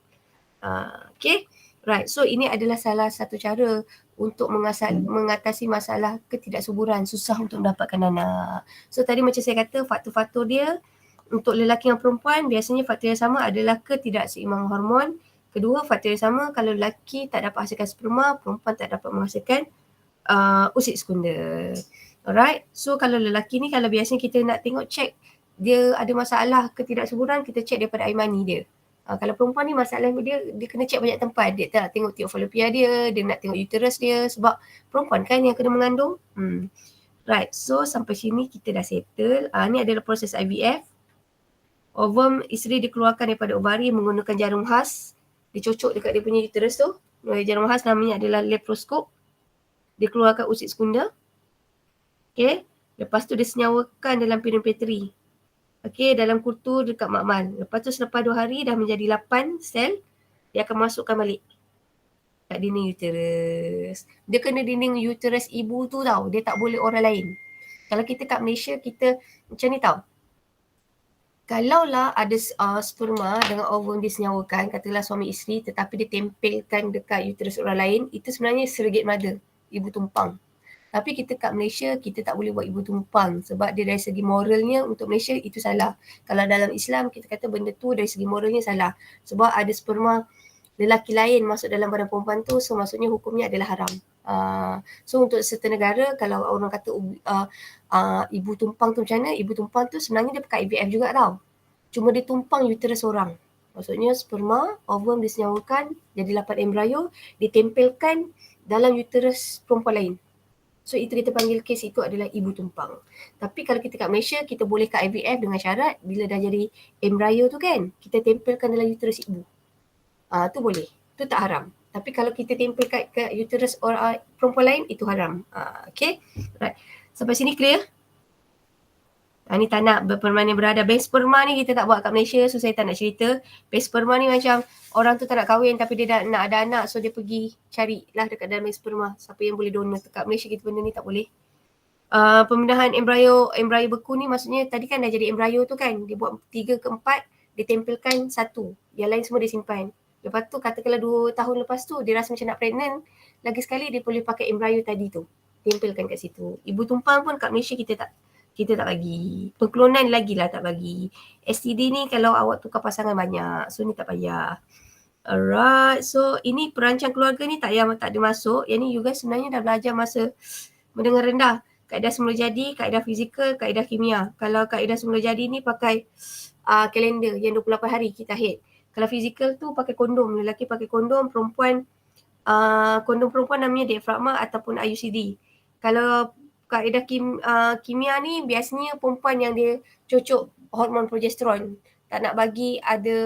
Okay. Right. So ini adalah salah satu cara untuk mengatasi masalah ketidaksuburan, susah untuk mendapatkan anak. So tadi macam saya kata faktor-faktor dia untuk lelaki dan perempuan biasanya faktor yang sama adalah ketidakseimbangan hormon. Kedua, faktor yang sama, kalau lelaki tak dapat hasilkan sperma, perempuan tak dapat menghasilkan usus sekunda. Alright. So kalau lelaki ni, kalau biasanya kita nak tengok check dia ada masalah ketidaksuburan, kita check daripada air mani dia. Kalau perempuan ni masalah dia kena check banyak tempat. Dia tak tengok tiub falopia dia nak tengok uterus dia sebab perempuan kan yang kena mengandung. Right. So sampai sini kita dah settle. Ni adalah proses IVF. Ovum isteri dikeluarkan daripada ovari menggunakan jarum khas. Dicocok dekat dia punya uterus tu. Jarum khas namanya adalah laparoscope. Dikeluarkan usus sekunda. Okay. Lepas tu disenyawakan dalam piring petri. Okay, dalam kutu dekat makmal. Lepas tu selepas 2 hari dah menjadi 8 sel, dia akan masukkan balik kat dinding uterus. Dia kena dinding uterus ibu tu tau. Dia tak boleh orang lain. Kalau kita kat Malaysia, kita macam ni tau. Kalaulah ada sperma dengan ovum disenyawakan, katalah suami isteri, tetapi dia tempelkan dekat uterus orang lain, itu sebenarnya surrogate mother, ibu tumpang. Tapi kita kat Malaysia, kita tak boleh buat ibu tumpang sebab dia dari segi moralnya untuk Malaysia itu salah. Kalau dalam Islam, kita kata benda tu dari segi moralnya salah. Sebab ada sperma lelaki lain masuk dalam badan perempuan tu, so maksudnya hukumnya adalah haram. So untuk serta negara, kalau orang kata ibu tumpang tu macam mana? Ibu tumpang tu sebenarnya dia pakai IVF juga tau. Cuma dia tumpang uterus orang. Maksudnya sperma, ovum disenyawakan, jadi 8 embrio, ditempelkan dalam uterus perempuan lain. So itu kita panggil kes itu adalah ibu tumpang. Tapi kalau kita kat Malaysia, kita boleh ke IVF dengan syarat bila dah jadi embryo tu kan, kita tempelkan dalam uterus ibu. Tu boleh. Tu tak haram. Tapi kalau kita tempel kat uterus perempuan lain, itu haram. Okay. Right. Sampai sini clear? Ni tak nak berpermainan berada. Bank sperma ni kita tak buat kat Malaysia, so saya tak nak cerita. Bank sperma ni macam orang tu tak nak kahwin tapi dia dah nak ada anak, so dia pergi carilah dekat dalam bank sperma. Siapa yang boleh donor. Kat Malaysia kita benda ni tak boleh. Pemindahan embryo beku ni maksudnya tadi kan dah jadi embryo tu kan, dia buat 3 ke 4, dia tempelkan 1. Yang lain semua dia simpan. Lepas tu katakanlah 2 tahun lepas tu dia rasa macam nak pregnant, lagi sekali dia boleh pakai embryo tadi tu. Tempelkan kat situ. Ibu tumpang pun kat Malaysia kita tak bagi. Pengklonan lagi lah tak bagi. STD ni kalau awak tukar pasangan banyak. So ni tak payah. Alright. So ini perancang keluarga ni tak ada masuk. Yang ni you guys sebenarnya dah belajar masa mendengar rendah. Kaedah semula jadi, kaedah fizikal, kaedah kimia. Kalau kaedah semula jadi ni pakai kalender yang 28 hari kita head. Kalau fizikal tu pakai kondom. Lelaki pakai kondom, perempuan kondom perempuan namanya diafragma ataupun IUCD. Kalau kaedah kimia ni biasanya perempuan yang dia cocok hormon progesteron, tak nak bagi ada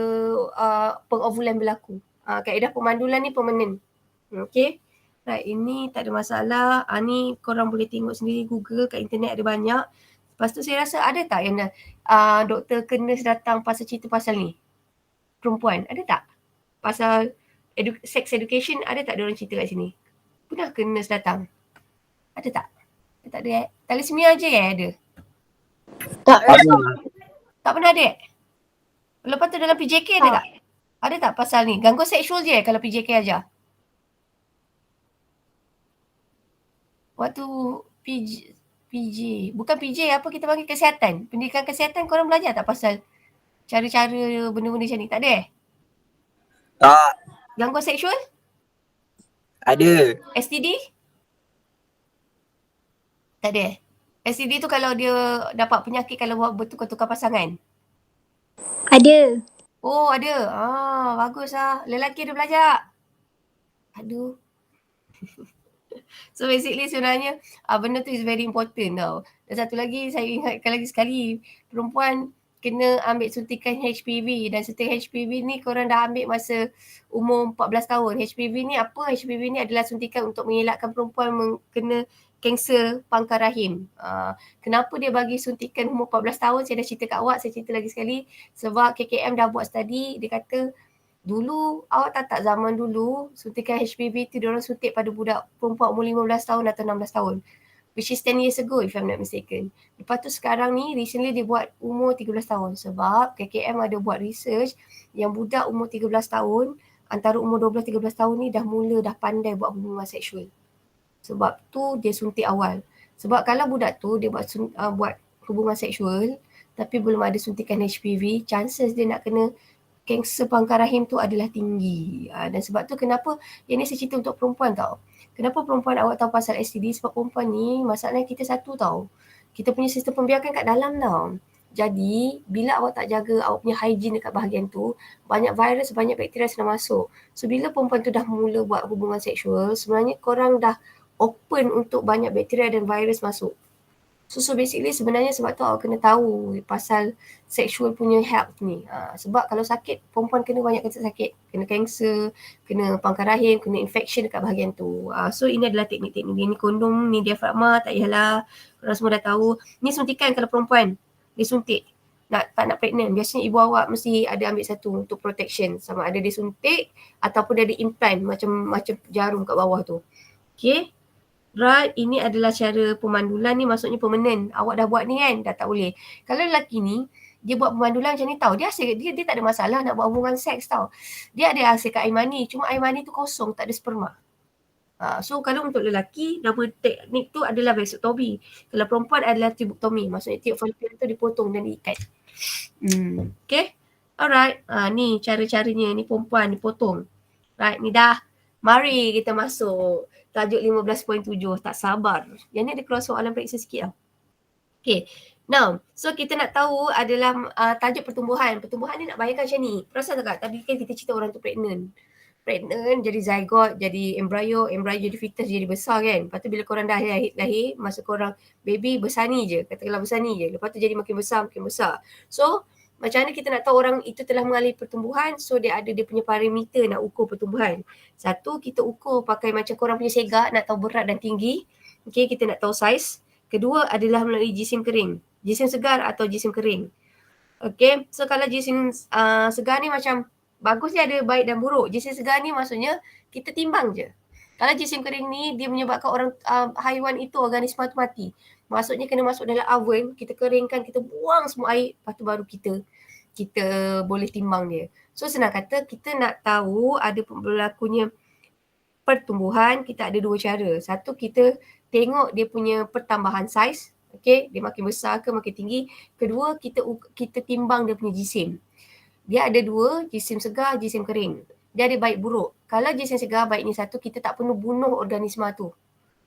pengovulan berlaku. Kaedah pemandulan ni permanen. Okay. Right, ini tak ada masalah. Ni korang boleh tengok sendiri, Google kat internet ada banyak. Lepas tu saya rasa ada tak yang Dr. Kenes datang pasal cerita pasal ni? Perempuan, ada tak? Pasal sex education, ada tak diorang cerita kat sini? Pernah ke nurse datang? Ada tak? Tak ada Thalassemia je ada?
Tak
Ada.
Tak pernah ada? Lepas tu dalam PJK ada tak? Ada tak pasal ni? Gangguan seksual je kalau PJK ajar? Waktu PJ, bukan PJ, apa kita panggil kesihatan? Pendidikan kesihatan korang belajar tak pasal cara-cara benda-benda macam ni? Tak ada
Tak.
Gangguan seksual?
Ada.
STD? Tak ada. STD tu kalau dia dapat penyakit kalau buat bertukar-tukar pasangan?
Ada.
Oh ada. Bagus lah. Lelaki ada belajar. Aduh. So basically sebenarnya benda tu is very important tau. Dan satu lagi saya ingatkan lagi sekali, perempuan kena ambil suntikan HPV, dan suntikan HPV ni korang dah ambil masa umur 14 tahun. HPV ni apa? HPV ni adalah suntikan untuk mengelakkan perempuan kena kanser pangkar rahim. Kenapa dia bagi suntikan umur 14 tahun? Saya dah cerita kat awak, saya cerita lagi sekali. Sebab KKM dah buat study, dia kata dulu, awak tak zaman dulu suntikan HPV tu diorang suntik pada budak perempuan umur 15 tahun atau 16 tahun. Which is 10 years ago if I'm not mistaken. Lepas tu sekarang ni recently dia buat umur 13 tahun. Sebab KKM ada buat research yang budak umur 13 tahun, antara umur 12-13 tahun ni dah pandai buat hubungan seksual. Sebab tu dia suntik awal. Sebab kalau budak tu dia buat hubungan seksual tapi belum ada suntikan HPV, chances dia nak kena kanser pangkar rahim tu adalah tinggi. Dan sebab tu kenapa yang ni saya cerita untuk perempuan tau. Kenapa perempuan awak tahu pasal STD? Sebab perempuan ni masalahnya kita satu tau. Kita punya sistem pembiakan kat dalam tau. Jadi bila awak tak jaga awak punya hygiene dekat bahagian tu, banyak virus, banyak bakteria sedang masuk. So bila perempuan tu dah mula buat hubungan seksual, sebenarnya korang dah open untuk banyak bakteria dan virus masuk. So basically sebenarnya sebab tu awak kena tahu pasal sexual punya health ni. Sebab kalau sakit, perempuan kena banyak sakit. Kena kanser, kena pangkar rahim, kena infection dekat bahagian tu. So ini adalah teknik-teknik dia. Ni kondom, ni diafragma, tak payahlah. Korang semua dah tahu. Ni suntikan kalau perempuan. Dia suntik. Tak nak pregnant. Biasanya ibu awak mesti ada ambil satu untuk protection. Sama ada dia suntik ataupun dia ada implant macam jarum kat bawah tu. Okay. Right, ini adalah cara pemandulan ni, maksudnya permanen. Awak dah buat ni kan, dah tak boleh. Kalau lelaki ni, dia buat pemandulan macam ni tau. Dia tak ada masalah nak buat hubungan seks tau. Dia ada hasilkan air mani, cuma air mani tu kosong, tak ada sperma. So kalau untuk lelaki, nama teknik tu adalah vasectomy. Kalau perempuan adalah tubectomy, maksudnya tiup fallopian tu dipotong dan diikat. Okay, alright. Ni cara-caranya, ni perempuan dipotong. Right, ni dah. Mari kita masuk. Tajuk 15.7, tak sabar. Yang ni ada keluar soalan periksa sikit tau. Okay, now, so kita nak tahu adalah tajuk pertumbuhan. Pertumbuhan ni nak bayangkan macam ni. Perasan tak? Tadi kan kita cerita orang tu pregnant. pregnant, jadi zygote, jadi embryo jadi fetus, jadi besar kan. Lepas tu bila korang dah lahir, masa korang baby besar ni je, katakanlah besar ni je. Lepas tu jadi makin besar. So, macam mana kita nak tahu orang itu telah mengalami pertumbuhan? So, dia ada dia punya parameter nak ukur pertumbuhan. Satu, kita ukur pakai macam korang punya segak, nak tahu berat dan tinggi. Okay, kita nak tahu saiz. Kedua adalah melalui jisim kering. Jisim segar atau jisim kering. Okay, so kalau jisim segar ni macam bagus dia ada baik dan buruk. Jisim segar ni maksudnya kita timbang je. Kalau jisim kering ni dia menyebabkan orang haiwan itu, organisma tu mati. Maksudnya kena masuk dalam oven, kita keringkan, kita buang semua air, lepas tu baru kita boleh timbang dia. So senang kata, kita nak tahu ada berlakunya pertumbuhan, kita ada dua cara. Satu, kita tengok dia punya pertambahan saiz. Okay, dia makin besar ke makin tinggi. Kedua, kita timbang dia punya jisim. Dia ada dua, jisim segar, jisim kering. Dia ada baik buruk. Kalau jisim segar baiknya satu, kita tak perlu bunuh organisma tu.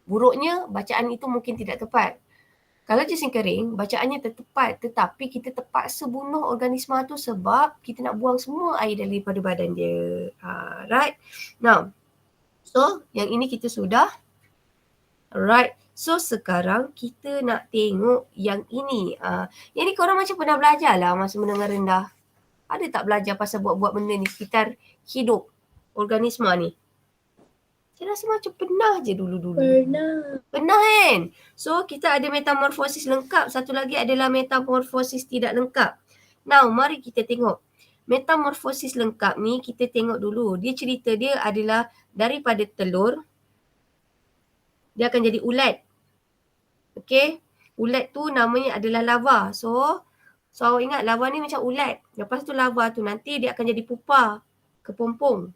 Buruknya, bacaan itu mungkin tidak tepat. Kalau jisim kering, bacaannya tepat, tetapi kita terpaksa bunuh organisma tu sebab kita nak buang semua air daripada badan dia. Right? Now, so yang ini kita sudah. Alright. So sekarang kita nak tengok yang ini. Yang ni korang macam pernah belajar lah masa menengah rendah. Ada tak belajar pasal buat-buat benda ni sekitar hidup organisma ni? Saya rasa macam pernah je dulu-dulu. Pernah kan? So kita ada metamorfosis lengkap. Satu lagi adalah metamorfosis tidak lengkap. Now mari kita tengok. Metamorfosis lengkap ni kita tengok dulu. Dia cerita dia adalah daripada telur. Dia akan jadi ulat. Okay. Ulat tu namanya adalah larva. So awak ingat larva ni macam ulat. Lepas tu larva tu nanti dia akan jadi pupa, kepompong.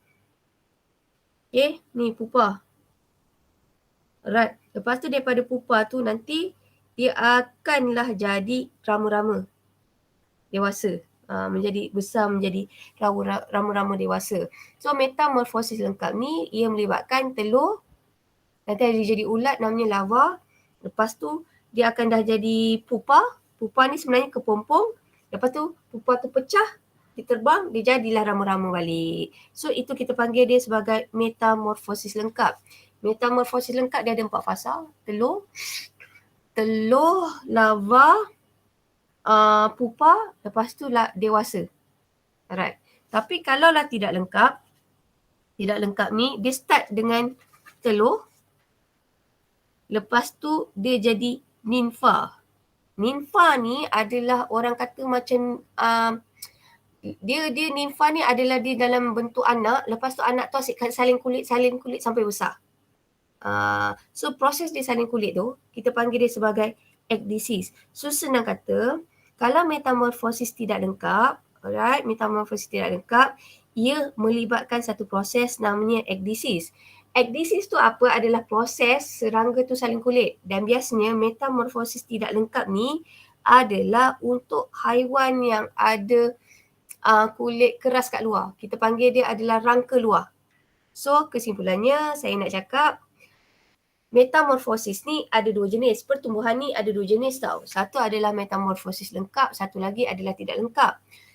Okay, ni pupa. Alright. Lepas tu daripada pupa tu nanti dia akanlah jadi rama-rama dewasa. Menjadi besar, menjadi rama-rama dewasa. So metamorfosis lengkap ni ia melibatkan telur. Nanti dia jadi ulat namanya larva. Lepas tu dia akan dah jadi pupa. Pupa ni sebenarnya kepompong. Lepas tu pupa tu pecah, dia terbang, dia jadilah rama-rama balik. So itu kita panggil dia sebagai metamorfosis lengkap. Metamorfosis lengkap dia ada 4 fasa. Telur, larva, pupa, lepas tu dewasa. Alright. Tapi kalaulah tidak lengkap ni, dia start dengan telur. Lepas tu dia jadi ninfa. Ninfa ni adalah orang kata macam dia ninfa ni adalah dia dalam bentuk anak. Lepas tu anak tu asyik salin kulit sampai besar. So proses dia salin kulit tu kita panggil dia sebagai ekdisis. So senang kata, kalau metamorfosis tidak lengkap, alright, metamorfosis tidak lengkap, ia melibatkan satu proses namanya ekdisis. Ekdisis tu apa? Adalah proses serangga tu salin kulit. Dan biasanya metamorfosis tidak lengkap ni adalah untuk haiwan yang ada kulit keras kat luar. Kita panggil dia adalah rangka luar. So kesimpulannya saya nak cakap metamorfosis ni ada 2 jenis. Pertumbuhan ni ada 2 jenis tau. Satu adalah metamorfosis lengkap, satu lagi adalah tidak lengkap.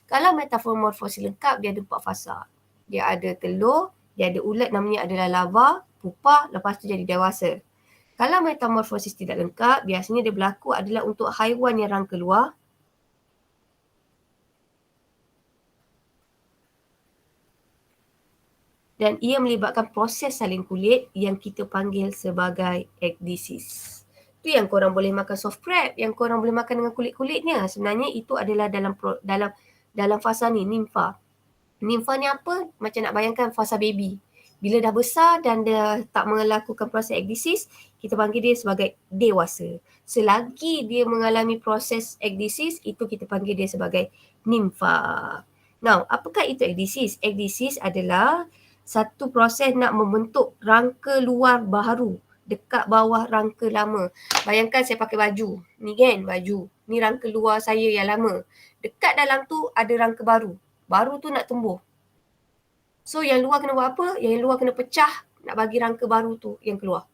Kalau metamorfosis lengkap dia ada 4 fasa. Dia ada telur, dia ada ulat namanya adalah larva, pupa, lepas tu jadi dewasa. Kalau metamorfosis tidak lengkap, biasanya dia berlaku adalah untuk haiwan yang rangka luar. Dan ia melibatkan proses salin kulit yang kita panggil sebagai ekdisis. Tu yang korang boleh makan soft crab, yang korang boleh makan dengan kulit-kulitnya. Sebenarnya itu adalah dalam fasa ni, nimfa. Nimfa ni apa? Macam nak bayangkan fasa baby. Bila dah besar dan dah tak melakukan proses ekdisis, kita panggil dia sebagai dewasa. Selagi dia mengalami proses ekdisis, itu kita panggil dia sebagai nimfa. Now, apakah itu ekdisis? Ekdisis adalah satu proses nak membentuk rangka luar baharu dekat bawah rangka lama. Bayangkan saya pakai baju. Ni kan baju. Ni rangka luar saya yang lama. Dekat dalam tu ada rangka baru. Baru tu nak tumbuh. So yang luar kena buat apa? Yang luar kena pecah nak bagi rangka baru tu yang keluar.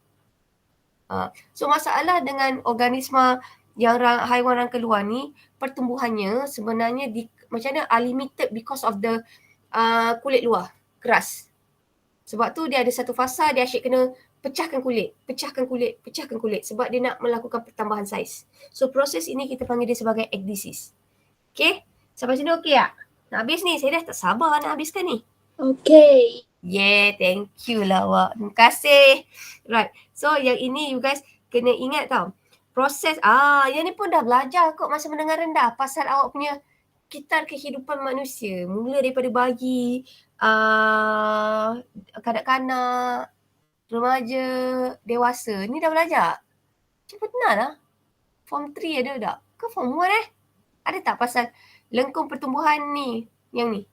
So masalah dengan organisma yang haiwan rangka luar ni, pertumbuhannya sebenarnya macam mana? Unlimited because of the kulit luar keras. Sebab tu dia ada satu fasa dia asyik kena pecahkan kulit. Sebab dia nak melakukan pertambahan saiz. So proses ini kita panggil dia sebagai ekdisis. Okay? Sampai sini okey tak? Nak habis ni, saya dah tak sabar nak habiskan ni.
Okay.
Yeah, thank you lah awak. Terima kasih. Right. So yang ini you guys kena ingat tau. Proses, yang ni pun dah belajar kot masa mendengar rendah. Pasal awak punya kitar kehidupan manusia. Mula daripada bayi, kanak-kanak, remaja, dewasa. Ni dah belajar. Cuba benar lah. Form 3 ada tak? Ke form 1 Ada tak pasal lengkung pertumbuhan ni? Yang ni.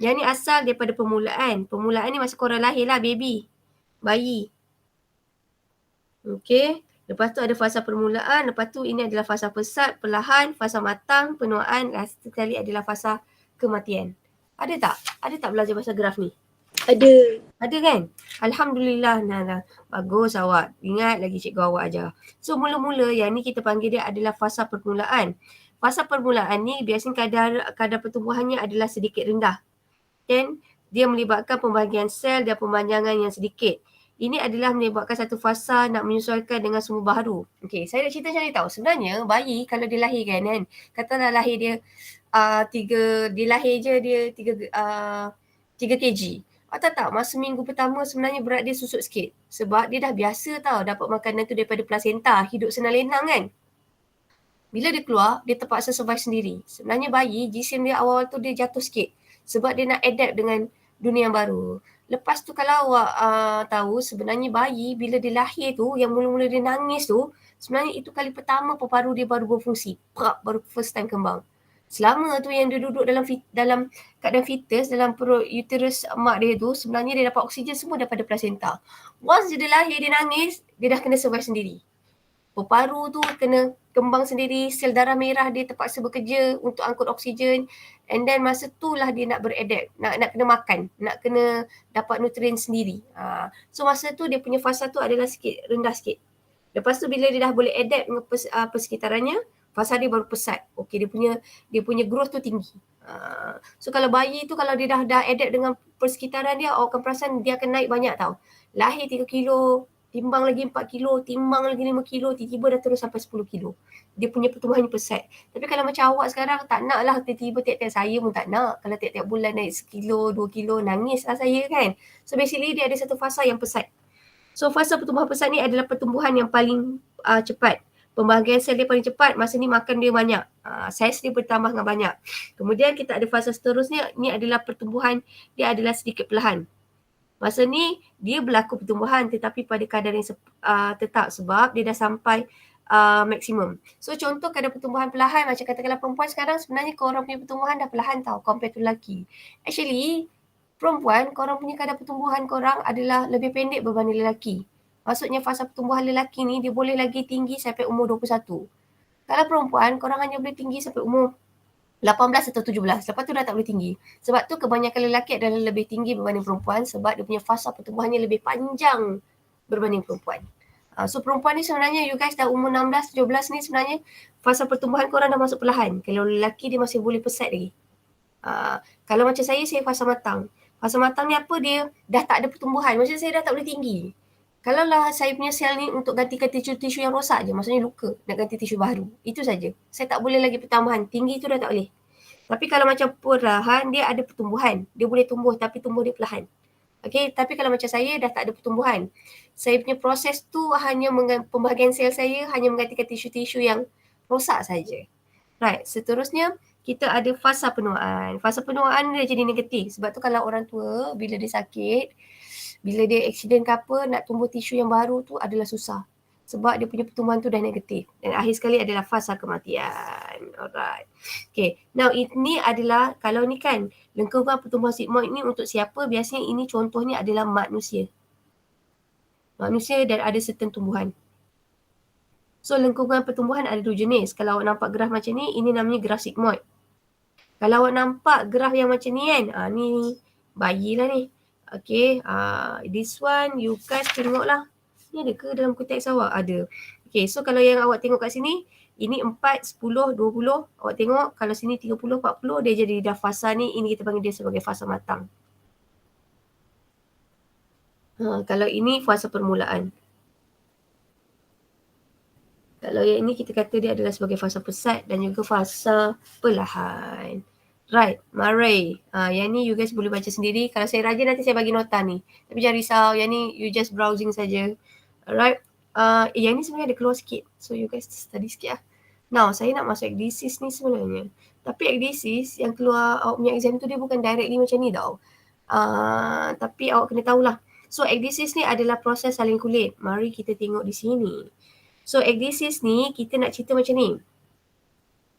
Yang ni asal daripada permulaan. Permulaan ni masa korang lahir lah, baby. Bayi. Okay. Lepas tu ada fasa permulaan. Lepas tu ini adalah fasa pesat, perlahan, fasa matang, penuaan. Last sekali adalah fasa kematian. Ada tak? Ada tak belajar pasal graf ni?
Ada.
Ada kan? Alhamdulillah. Nah. Bagus awak. Ingat lagi cikgu awak ajar. So mula-mula yang ni kita panggil dia adalah fasa permulaan. Fasa permulaan ni biasanya kadar pertumbuhannya adalah sedikit rendah. Dan dia melibatkan pembahagian sel dan pemanjangan yang sedikit. Ini adalah menyebabkan satu fasa nak menyesuaikan dengan sumber baharu. Okey, saya nak cerita macam ni tau. Sebenarnya bayi kalau dia lahirkan kan, katalah lahir dia dia lahir je dia 3 kg. Atau tak, masa minggu pertama sebenarnya berat dia susut sikit. Sebab dia dah biasa tau dapat makanan tu daripada plasenta, hidup senang lenang kan. Bila dia keluar, dia terpaksa survive sendiri. Sebenarnya bayi, jisim dia awal-awal tu dia jatuh sikit. Sebab dia nak adapt dengan dunia yang baru. Lepas tu kalau awak tahu sebenarnya bayi bila dia lahir tu, yang mula-mula dia nangis tu, sebenarnya itu kali pertama paru dia baru berfungsi. Baru first time kembang. Selama tu yang dia duduk dalam keadaan fetus, dalam perut uterus mak dia tu, sebenarnya dia dapat oksigen semua daripada plasenta. Once dia lahir, dia nangis, dia dah kena survive sendiri. Paru tu kena kembang sendiri, sel darah merah dia terpaksa bekerja untuk angkut oksigen, and then masa tu lah dia nak beradapt, nak kena makan, nak kena dapat nutrien sendiri. So masa tu dia punya fasa tu adalah rendah sikit. Lepas tu bila dia dah boleh adapt dengan persekitarannya, fasa dia baru pesat. Okey, dia punya growth tu tinggi. So kalau bayi tu kalau dia dah adapt dengan persekitaran dia, awak akan perasan dia akan naik banyak tau. Lahir 3 kilo, timbang lagi 4 kilo, timbang lagi 5 kilo, tiba-tiba dah terus sampai 10 kilo. Dia punya pertumbuhannya pesat. Tapi kalau macam awak sekarang, tak nak lah tiba-tiba tiap-tiap saya pun tak nak. Kalau tiap-tiap bulan naik 1 kilo, 2 kilo, nangis lah saya kan. So basically dia ada satu fasa yang pesat. So fasa pertumbuhan pesat ni adalah pertumbuhan yang paling cepat. Pembahagian sel dia paling cepat, masa ni makan dia banyak. Saiz dia bertambah dengan banyak. Kemudian kita ada fasa seterusnya, ni adalah pertumbuhan, dia adalah sedikit perlahan. Masa ni dia berlaku pertumbuhan tetapi pada kadar yang tetap sebab dia dah sampai maksimum. So contoh kadar pertumbuhan perlahan macam katakanlah perempuan sekarang sebenarnya korang punya pertumbuhan dah perlahan tau compare to lelaki. Actually perempuan korang punya kadar pertumbuhan korang adalah lebih pendek berbanding lelaki. Maksudnya fasa pertumbuhan lelaki ni dia boleh lagi tinggi sampai umur 21. Kalau perempuan korang hanya boleh tinggi sampai umur 18 atau 17. Lepas tu dah tak boleh tinggi. Sebab tu kebanyakan lelaki adalah lebih tinggi berbanding perempuan sebab dia punya fasa pertumbuhannya lebih panjang berbanding perempuan. So perempuan ni sebenarnya you guys dah umur 16, 17 ni sebenarnya fasa pertumbuhan korang dah masuk perlahan. Kalau lelaki dia masih boleh pesat lagi. Kalau macam saya fasa matang. Fasa matang ni apa dia dah tak ada pertumbuhan. Macam saya dah tak boleh tinggi. Kalau lah saya punya sel ni untuk gantikan tisu-tisu yang rosak je, maksudnya luka, nak ganti tisu baru. Itu saja. Saya tak boleh lagi pertambahan. Tinggi tu dah tak boleh. Tapi kalau macam perlahan, dia ada pertumbuhan. Dia boleh tumbuh tapi tumbuh dia perlahan. Okay, tapi kalau macam saya dah tak ada pertumbuhan. Saya punya proses tu hanya pembahagian sel saya hanya menggantikan tisu-tisu yang rosak saja. Right, seterusnya kita ada fasa penuaan. Fasa penuaan dia jadi negatif. Sebab tu kalau orang tua bila dia sakit, bila dia accident ke apa, nak tumbuh tisu yang baru tu adalah susah. Sebab dia punya pertumbuhan tu dah negatif. Dan akhir sekali adalah fasa kematian. Alright. Okay. Now ini adalah, kalau ni kan, lengkungan pertumbuhan sigmoid ni untuk siapa? Biasanya ini contohnya adalah manusia. Manusia dan ada certain tumbuhan. So lengkungan pertumbuhan ada 2 jenis. Kalau awak nampak graf macam ni, ini namanya graf sigmoid. Kalau awak nampak graf yang macam ni kan, ni bayi lah ni. Okay, this one you guys tengoklah. Ni ada ke dalam konteks awak? Ada. Okay, so kalau yang awak tengok kat sini, ini 4, 10, 20. Awak tengok kalau sini 30, 40, dia jadi dah fasa ni. Ini kita panggil dia sebagai fasa matang. Kalau ini fasa permulaan. Kalau yang ini kita kata dia adalah sebagai fasa pesat dan juga fasa perlahan. Right, Maray. Yang ni you guys boleh baca sendiri. Kalau saya rajin nanti saya bagi nota ni. Tapi jangan risau, yang ni you just browsing saja. Alright. Yang ni sebenarnya ada keluar sikit. So you guys study sikit lah. Now, saya nak masuk ekdisis ni sebenarnya. Tapi ekdisis yang keluar awak punya exam tu dia bukan directly macam ni tau. Tapi awak kena tahulah. So ekdisis ni adalah proses salin kulit. Mari kita tengok di sini. So ekdisis ni kita nak cerita macam ni.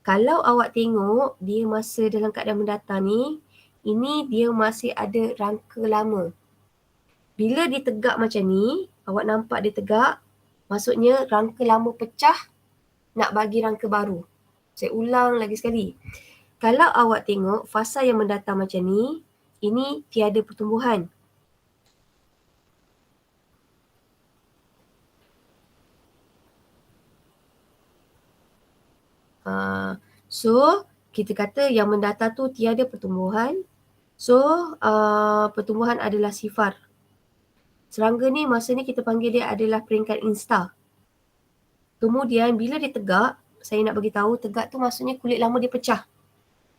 Kalau awak tengok dia masa dalam keadaan mendatar ni, ini dia masih ada rangka lama. Bila dia tegak macam ni, awak nampak dia tegak, maksudnya rangka lama pecah nak bagi rangka baru. Saya ulang lagi sekali. Kalau awak tengok fasa yang mendatar macam ni, ini tiada pertumbuhan. So, kita kata yang mendatar tu tiada pertumbuhan. So, pertumbuhan adalah sifar. Serangga ni masa ni kita panggil dia adalah peringkat insta. Kemudian bila dia tegak, saya nak bagi tahu tegak tu maksudnya kulit lama dia pecah.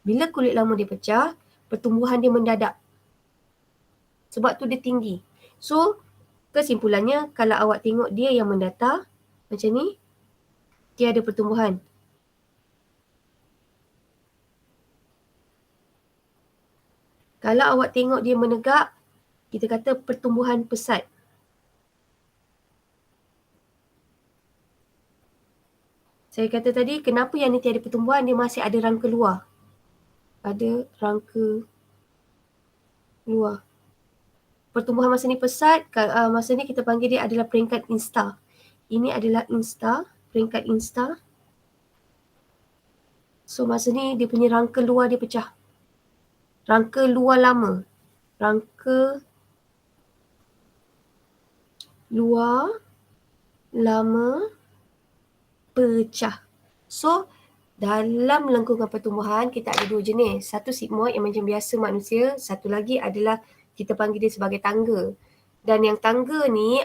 Bila kulit lama dia pecah, pertumbuhan dia mendadak. Sebab tu dia tinggi. So, kesimpulannya kalau awak tengok dia yang mendatar macam ni, tiada pertumbuhan. Kalau awak tengok dia menegak, kita kata pertumbuhan pesat. Saya kata tadi, kenapa yang ni tiada pertumbuhan? Dia masih ada rangka luar. Ada rangka luar. Pertumbuhan masa ni pesat, masa ni kita panggil dia adalah peringkat insta. Ini adalah insta, peringkat insta. So masa ni dia punya rangka luar dia pecah. Rangka luar lama. Rangka luar lama pecah. So, dalam lengkungan pertumbuhan kita ada dua jenis. Satu sigmoid yang macam biasa manusia. Satu lagi adalah kita panggil dia sebagai tangga. Dan yang tangga ni,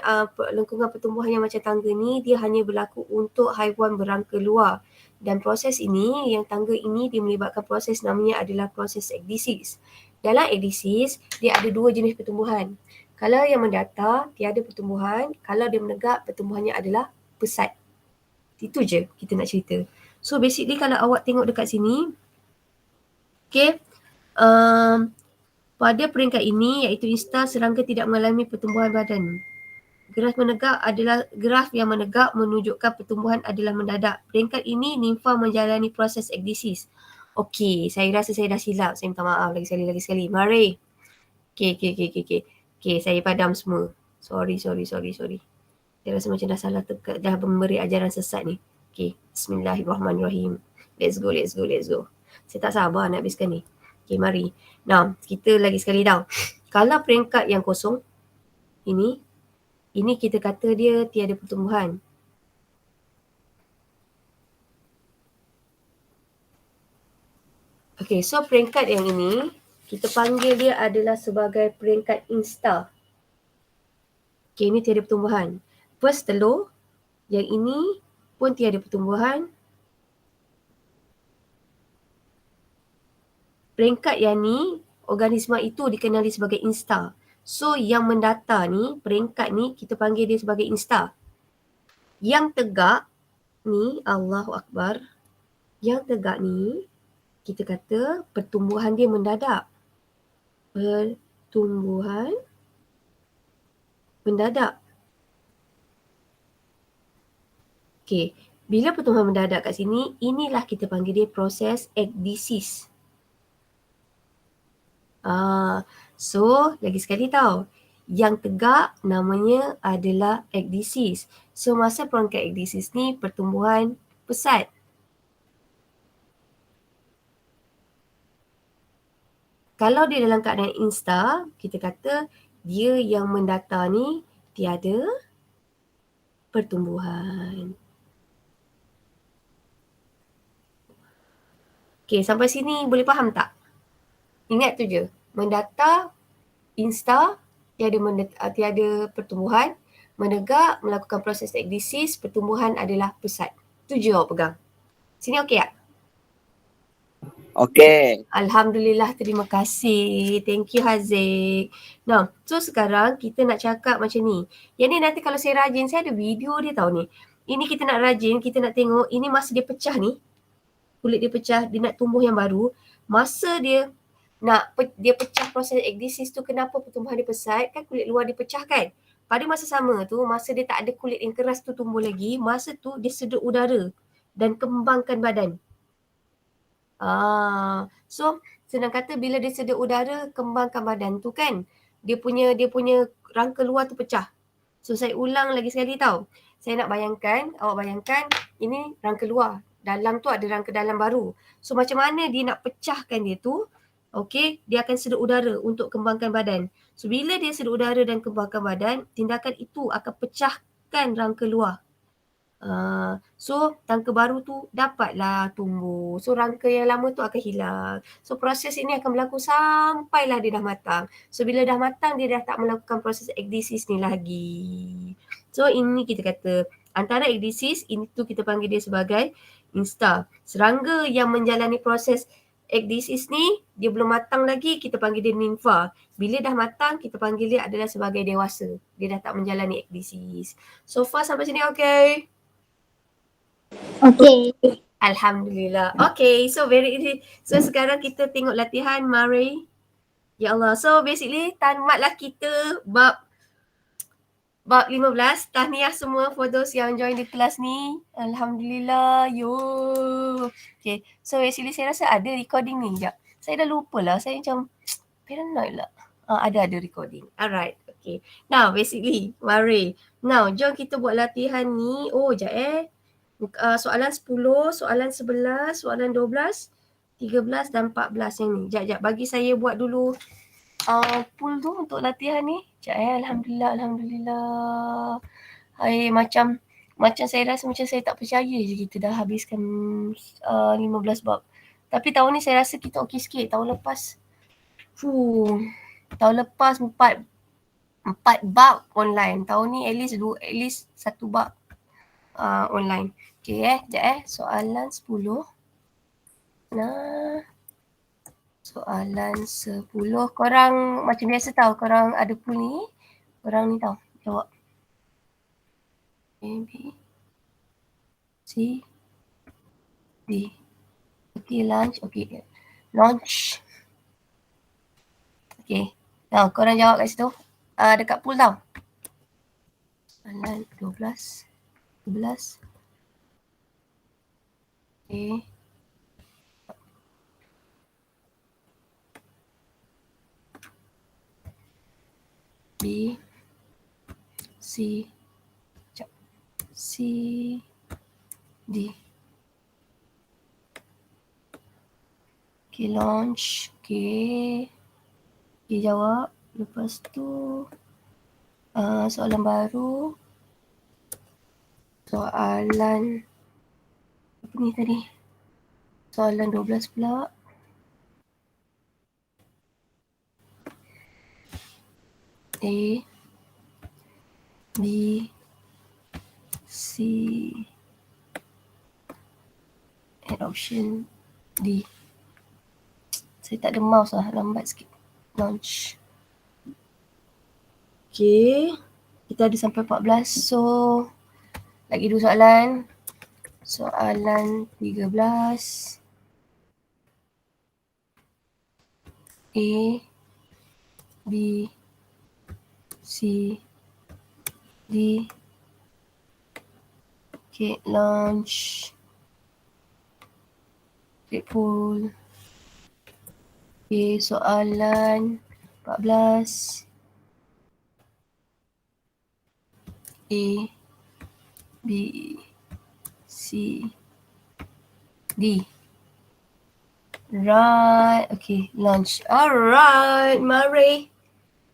lengkungan pertumbuhan yang macam tangga ni, dia hanya berlaku untuk haiwan berangka luar. Dan proses ini, yang tangga ini dia melibatkan proses namanya adalah proses ekdisis. Dalam ekdisis, dia ada dua jenis pertumbuhan. Kalau yang mendatar, tiada pertumbuhan. Kalau dia menegak, pertumbuhannya adalah pesat. Itu je kita nak cerita. So basically kalau awak tengok dekat sini, okay, pada peringkat ini iaitu insta, serangga tidak mengalami pertumbuhan badan. Graf menegak adalah graf yang menegak menunjukkan pertumbuhan adalah mendadak. Peringkat ini nimfa menjalani proses ekdisis. Okey, saya rasa saya dah silap. Saya minta maaf lagi sekali. Mari. Okey, saya padam semua. Sorry. Saya rasa macam dah salah dah memberi ajaran sesat ni. Okey, bismillahirrahmanirrahim. Let's go. Saya tak sabar nak habiskan ni. Okey, mari. Nah, kita lagi sekali tau. Kalau peringkat yang kosong, ini kita kata dia tiada pertumbuhan. Okey, so peringkat yang ini, kita panggil dia adalah sebagai peringkat insta. Okey, ini tiada pertumbuhan. First telur, yang ini pun tiada pertumbuhan. Peringkat yang ni, organisma itu dikenali sebagai insta. So yang mendatar ni, peringkat ni kita panggil dia sebagai insta. Yang tegak ni, Allahu Akbar. Yang tegak ni, kita kata pertumbuhan dia mendadak. Pertumbuhan mendadak. Okey, bila pertumbuhan mendadak kat sini, inilah kita panggil dia proses ekdisis. So, lagi sekali tau. Yang tegak namanya adalah ekdisis. So, masa peringkat ekdisis ni pertumbuhan pesat. Kalau dia dalam keadaan insta, kita kata dia yang mendatar ni tiada pertumbuhan. Okey, sampai sini boleh faham tak? Ingat tu je. Mendatar, insta, tiada pertumbuhan, menegak, melakukan proses ekdisis, pertumbuhan adalah pesat. Tu je awak pegang. Sini okey tak?
Okey.
Alhamdulillah, terima kasih. Thank you Haziq. Nah, so sekarang kita nak cakap macam ni. Yang ni nanti kalau saya rajin, saya ada video dia tau ni. Ini kita nak rajin, kita nak tengok ini masa dia pecah ni. Kulit dia pecah, dia nak tumbuh yang baru. Masa dia dia pecah proses ekdisis tu, kenapa pertumbuhan dia pesat? Kan kulit luar dia pecah kan? Pada masa sama tu, masa dia tak ada kulit yang keras tu tumbuh lagi, masa tu dia sedut udara dan kembangkan badan. So senang kata bila dia sedut udara, kembangkan badan tu kan, dia punya rangka luar tu pecah. So saya ulang lagi sekali tau. Saya nak bayangkan, awak bayangkan ini rangka luar. Dalam tu ada rangka dalam baru. So macam mana dia nak pecahkan dia tu? Okey, dia akan sedut udara untuk kembangkan badan. So bila dia sedut udara dan kembangkan badan, tindakan itu akan pecahkan rangka luar. So rangka baru tu dapatlah tumbuh. So rangka yang lama tu akan hilang. So proses ini akan berlaku sampailah dia dah matang. So bila dah matang, dia dah tak melakukan proses ekdisis ni lagi. So ini kita kata antara ekdisis, ini tu kita panggil dia sebagai instar. Serangga yang menjalani proses ekdisis ni, dia belum matang lagi, kita panggil dia nimfa. Bila dah matang, kita panggil dia adalah sebagai dewasa. Dia dah tak menjalani ekdisis. So far sampai sini okay?
Okay.
Alhamdulillah. Okay, so very easy. So sekarang kita tengok latihan, mari. Ya Allah. So basically tamatlah kita bab 15. Tahniah semua for those yang join di kelas ni. Alhamdulillah. Yo. Okay. So basically saya rasa ada recording ni. Sekejap. Saya dah lupa lah. Saya macam paranoid lah. Ada recording. Alright. Okay. Now basically, mari. Now jom kita buat latihan ni. Oh, sekejap soalan 10, soalan 11, soalan 12, 13 dan 14 yang ni. Sekejap, bagi saya buat dulu pool tu untuk latihan ni. Sekejap Alhamdulillah. Hai, macam saya rasa macam saya tak percaya je kita dah habiskan 15 bab. Tapi tahun ni saya rasa kita okey sikit. Tahun lepas, tahun lepas 4 bab online. Tahun ni at least 1 bab online. Okay sekejap soalan 10. Nah, soalan 10. Korang macam biasa tahu, korang ada pool ni. Korang ni tahu, jawab. A, B, C, D. Okay, lunch. Okay, launch. Okay, now korang jawab kat situ. Dekat pool tau. Soalan 12, 13. Okay. B, C, C, D. Okay, launch. Okay. Okay, jawab. Lepas tu soalan baru. Soalan apa ni tadi? Soalan 12 pula. A, B, C, and option D. Saya tak ada mouse lah, lambat sikit. Launch. Okay, kita ada sampai 14. So, lagi 2 soalan. Soalan 13. A, B, C, D. Okay, launch. Click pool. Okay, soalan 14. A, B, C, D. Right. Okay, launch. Alright, mari.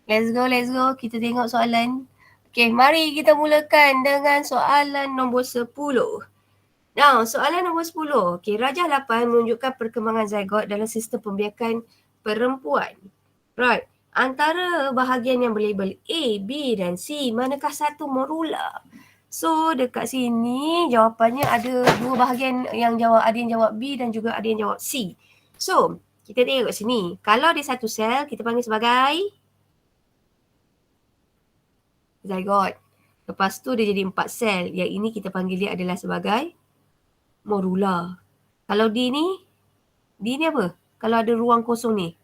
Let's go. Kita tengok soalan. Okay, mari kita mulakan dengan soalan nombor 10. Now, soalan nombor 10. Okay, Rajah 8 menunjukkan perkembangan zygot dalam sistem pembiakan perempuan. Right. antara bahagian yang berlabel A, B dan C, manakah satu morula? So dekat sini jawapannya ada dua bahagian yang jawab, ada yang jawab B dan juga ada yang jawab C. So kita tengok kat sini. Kalau ada satu sel kita panggil sebagai zygote. Lepas tu dia jadi 4 sel. Yang ini kita panggil dia adalah sebagai morula. Kalau D ni apa? Kalau ada ruang kosong ni.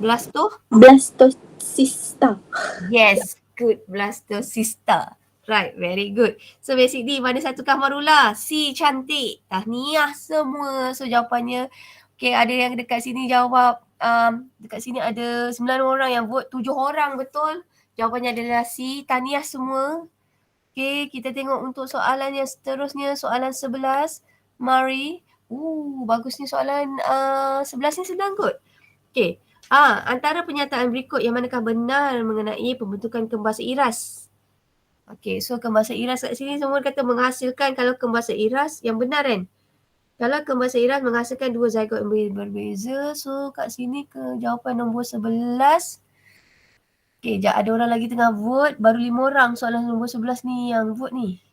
Blastocysta.
Yes, good. Blastocysta. Right, very good. So basically mana satukah morula? C, cantik. Tahniah semua. So jawapannya, okay, ada yang dekat sini jawab, dekat sini ada 9 orang yang vote, 7 orang betul. Jawapannya adalah C. Tahniah semua. Okay, kita tengok untuk soalan yang seterusnya, soalan 11. Mari. Bagus ni soalan 11 ni senang kot. Okay. Antara pernyataan berikut yang manakah benar mengenai pembentukan kembar seiras? Okay, so kembar seiras kat sini semua kata menghasilkan, kalau kembar seiras yang benar kan? Kalau kembar seiras menghasilkan dua zygote yang berbeza, so kat sini ke jawapan nombor 11. Okay, ada orang lagi tengah vote, baru 5 orang soalan nombor 11 ni yang vote ni.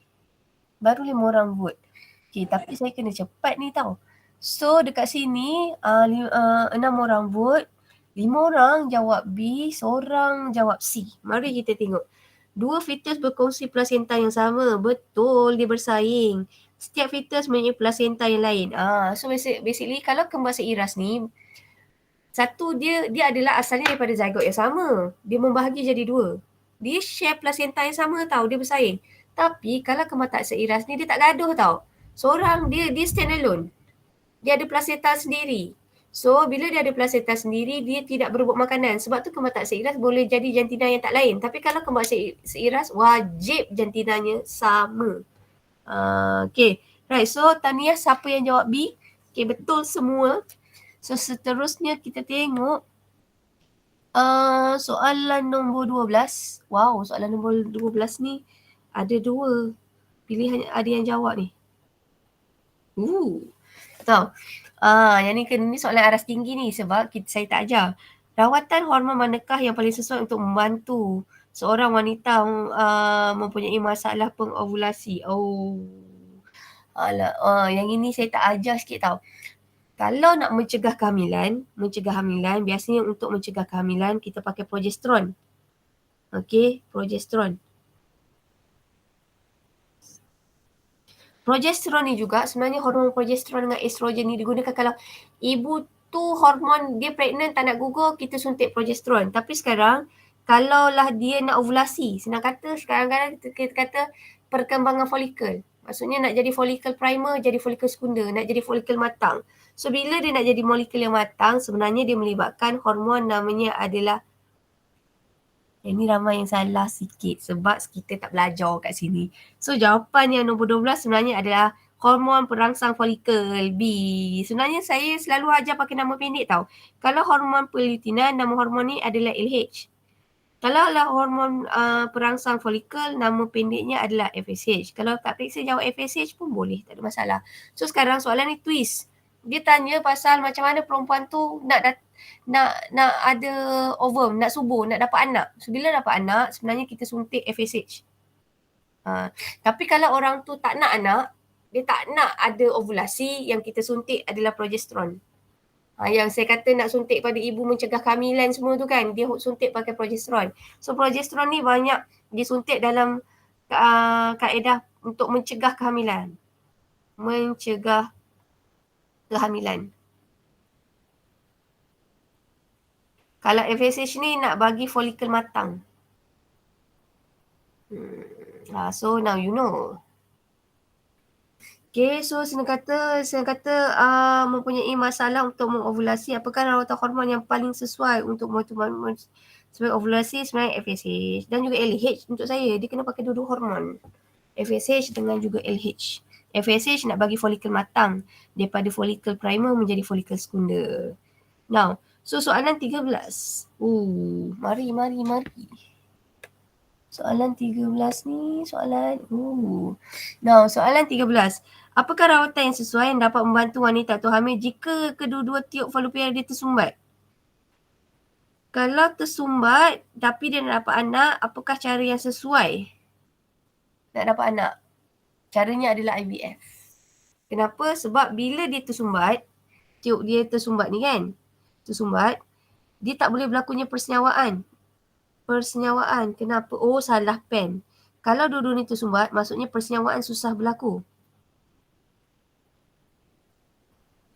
Baru 5 orang vote. Okay, tapi saya kena cepat ni tau. So dekat sini 6 orang vote, 5 orang jawab B, seorang jawab C. Mari kita tengok. Dua fetus berkongsi plasenta yang sama. Betul, dia bersaing. Setiap fetus mempunyai plasenta yang lain. So basically kalau kembar seiras ni, satu dia adalah asalnya daripada zygote yang sama. Dia membahagi jadi dua. Dia share plasenta yang sama tau, dia bersaing. Tapi kalau kembar tak seiras ni dia tak gaduh tau. Seorang dia stand alone. Dia ada plasenta sendiri. So bila dia ada plasenta sendiri, dia tidak berebut makanan. Sebab tu kembar tak seiras boleh jadi jantina yang tak lain. Tapi kalau kembar seiras, wajib jantinanya sama. Okay. Right, so tahniah siapa yang jawab B. Okay, betul semua. So seterusnya kita tengok soalan nombor 12. Wow, soalan nombor 12 ni ada dua pilihan, ada yang jawab ni. Tahu. Yang ni soalan aras tinggi ni sebab saya tak ajar. Rawatan hormon manakah yang paling sesuai untuk membantu seorang wanita mempunyai masalah pengovulasi? Yang ini saya tak ajar sikit tau. Kalau nak mencegah kehamilan, biasanya untuk mencegah kehamilan kita pakai progesteron. Okey, progesteron. Progesteron ni juga sebenarnya hormon progesteron dengan estrogen ni digunakan kalau ibu tu hormon dia pregnant tak nak gugur, kita suntik progesteron. Tapi sekarang kalaulah dia nak ovulasi, senang kata sekarang kita kata perkembangan folikel. Maksudnya nak jadi folikel primer, jadi folikel sekunder, nak jadi folikel matang. So bila dia nak jadi molekul yang matang, sebenarnya dia melibatkan hormon namanya adalah, ini ramai yang salah sikit sebab kita tak belajar kat sini. So jawapan yang nombor 12 sebenarnya adalah hormon perangsang folikel B. Sebenarnya saya selalu ajar pakai nama pendek tau. Kalau hormon pelutinan, nama hormon ni adalah LH. Kalau lah hormon perangsang folikel, nama pendeknya adalah FSH. Kalau tak periksa jawab FSH pun boleh, tak ada masalah. So sekarang soalan ni twist. Dia tanya pasal macam mana perempuan tu nak ada ovum, nak subur, nak dapat anak. So bila dapat anak, sebenarnya kita suntik FSH. Tapi kalau orang tu tak nak anak, dia tak nak ada ovulasi, yang kita suntik adalah progesteron. Yang saya kata nak suntik pada ibu mencegah kehamilan semua tu kan, dia suntik pakai progesteron. So progesteron ni banyak disuntik dalam kaedah untuk mencegah kehamilan. Mencegah kehamilan. Kalau FSH ni nak bagi folikel matang. So now you know. Okay, so senang kata mempunyai masalah untuk mengovulasi, apakah rawatan hormon yang paling sesuai untuk sebagai ovulasi? Sebenarnya FSH dan juga LH untuk saya. Dia kena pakai dua-dua hormon. FSH dengan juga LH. FSH nak bagi folikel matang daripada folikel primer menjadi folikel sekunder. Now, so soalan 13. Mari. Soalan 13 ni Now, soalan 13. Apakah rawatan yang sesuai yang dapat membantu wanita tu hamil jika kedua-dua tiup falopia dia tersumbat? Kalau tersumbat tapi dia nak dapat anak, apakah cara yang sesuai nak dapat anak? Caranya adalah IVF. Kenapa? Sebab bila dia tersumbat, tiup dia tersumbat ni kan, tersumbat, dia tak boleh berlakunya persenyawaan. Kenapa? Oh, salah pen. Kalau dua-dua ni tersumbat, maksudnya persenyawaan susah berlaku.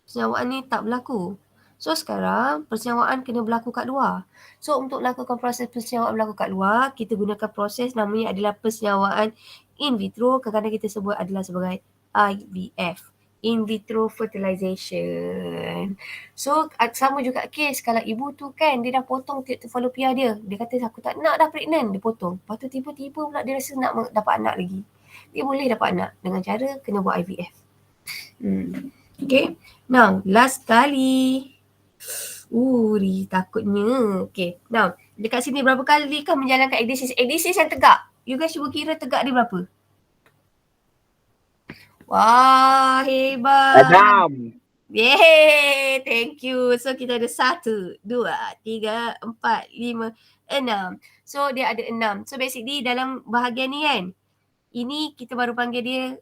Persenyawaan ni tak berlaku. So sekarang persenyawaan kena berlaku kat luar. So untuk lakukan proses persenyawaan berlaku kat luar, kita gunakan proses namanya adalah persenyawaan in vitro. Kadang-kadang kita sebut adalah sebagai IVF. In vitro fertilization. So sama juga kes kalau ibu tu kan dia dah potong tiap falopia dia. Dia kata aku tak nak dah pregnant, dia potong. Lepas tu tiba-tiba pula dia rasa nak dapat anak lagi. Dia boleh dapat anak dengan cara kena buat IVF. Okay. Now, last kali. Takutnya. Okay. Now, dekat sini berapa kali kau menjalankan ekdisis? Ekdisis yang tegak. You guys cuba kira tegak dia berapa? Wah, hebat.
6.
Yeay, thank you. So kita ada 1, 2, 3, 4, 5, 6. So dia ada 6. So basically dalam bahagian ni kan, ini kita baru panggil dia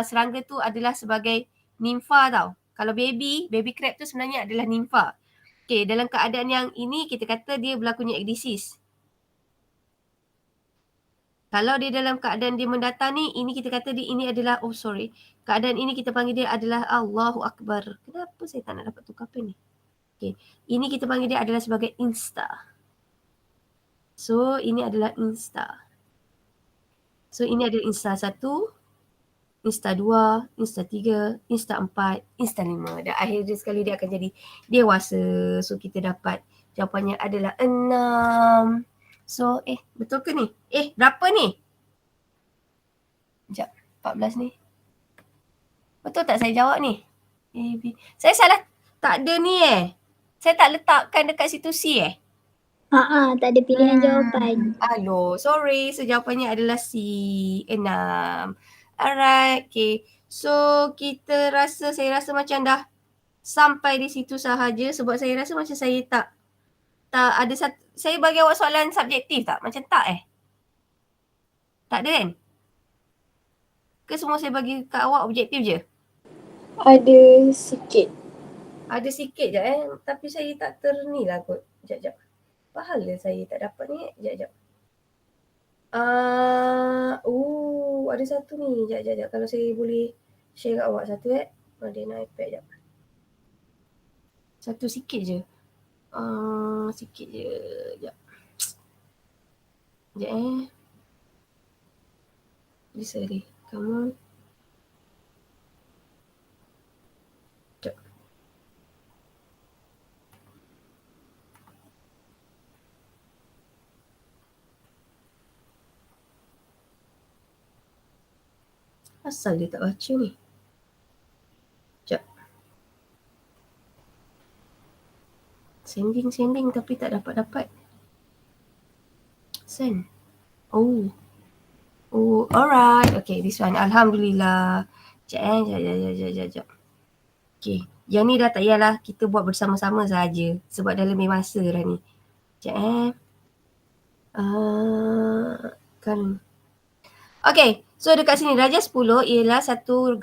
serangga tu adalah sebagai nimfa tau. Kalau baby crab tu sebenarnya adalah nimfa. Okay, dalam keadaan yang ini kita kata dia berlakunya ekdisis. Kalau dia dalam keadaan dia mendatang ni, ini kita kata dia ini adalah, keadaan ini kita panggil dia adalah Allahu Akbar. Kenapa saya tak nak dapat tukar pen ni? Okay, ini kita panggil dia adalah sebagai insta. So, ini adalah insta. So, ini adalah insta 1, insta 2, insta 3, insta 4, insta 5. Dan akhirnya sekali dia akan jadi dewasa. So, kita dapat jawapannya adalah 6. So, betul ke ni? Berapa ni? Sekejap, 14 ni. Betul tak saya jawab ni? A, B. Saya salah, tak ada ni Saya tak letakkan dekat situ C
Tak ada pilihan jawapan.
Sorry. So, jawapannya adalah C, 6. Alright, okay. So, saya rasa macam dah sampai di situ sahaja sebab saya rasa macam saya tak ada satu, saya bagi awak soalan subjektif tak? Macam tak Tak ada kan? Ke semua saya bagi kat awak objektif je?
Ada sikit.
Ada sikit je tapi saya tak ternilah kot. Sekejap. Pahala saya tak dapat ni. Sekejap. Ada satu ni. Sekejap. Kalau saya boleh share kat awak satu Ada nak iPad sekejap. Satu sikit je. Sikit je. Sekejap. Sorry. Come on. Sekejap. Asal dia tak baca ni? Sekejap. Sending tapi tak dapat. Send. Alright. Okay, this one. Alhamdulillah. Sekejap. Okay, yang ni dah tak payahlah kita buat bersama-sama saja sebab dah lebih masa dah ni. Sekejap kan. Okay, so dekat sini darjah 10 ialah satu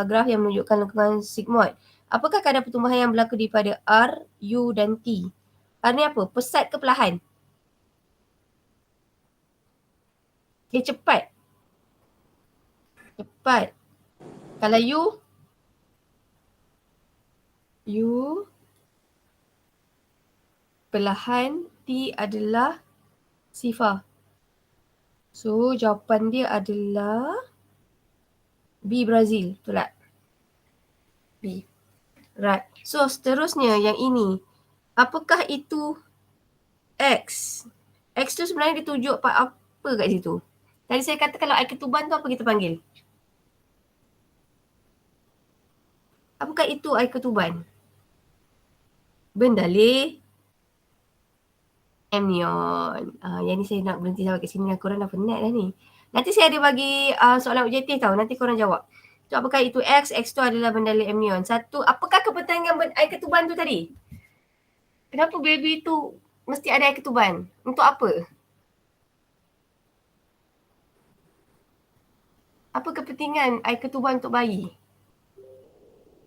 graf yang menunjukkan lengkungan sigmoid. Apakah kadar pertumbuhan yang berlaku daripada R, U dan T? R ni apa? Pesat ke perlahan? Okay, cepat. Kalau U perlahan, T adalah sifar. So, jawapan dia adalah B, Brazil. Betul tak? B. Right. So, seterusnya yang ini. Apakah itu X? X tu sebenarnya ditunjuk apa kat situ? Tadi saya kata kalau air ketuban tu apa kita panggil? Apakah itu air ketuban? Bendalih amnion. Yang ni saya nak berhenti sampai kat sini. Korang dah penat dah ni. Nanti saya ada bagi soalan objektif tau. Nanti korang jawab. So, apakah itu X? X tu adalah bendalih amnion. Satu, apakah kepentingan air ketuban tu tadi? Kenapa baby tu mesti ada air ketuban. Untuk apa? Apa kepentingan air ketuban untuk bayi?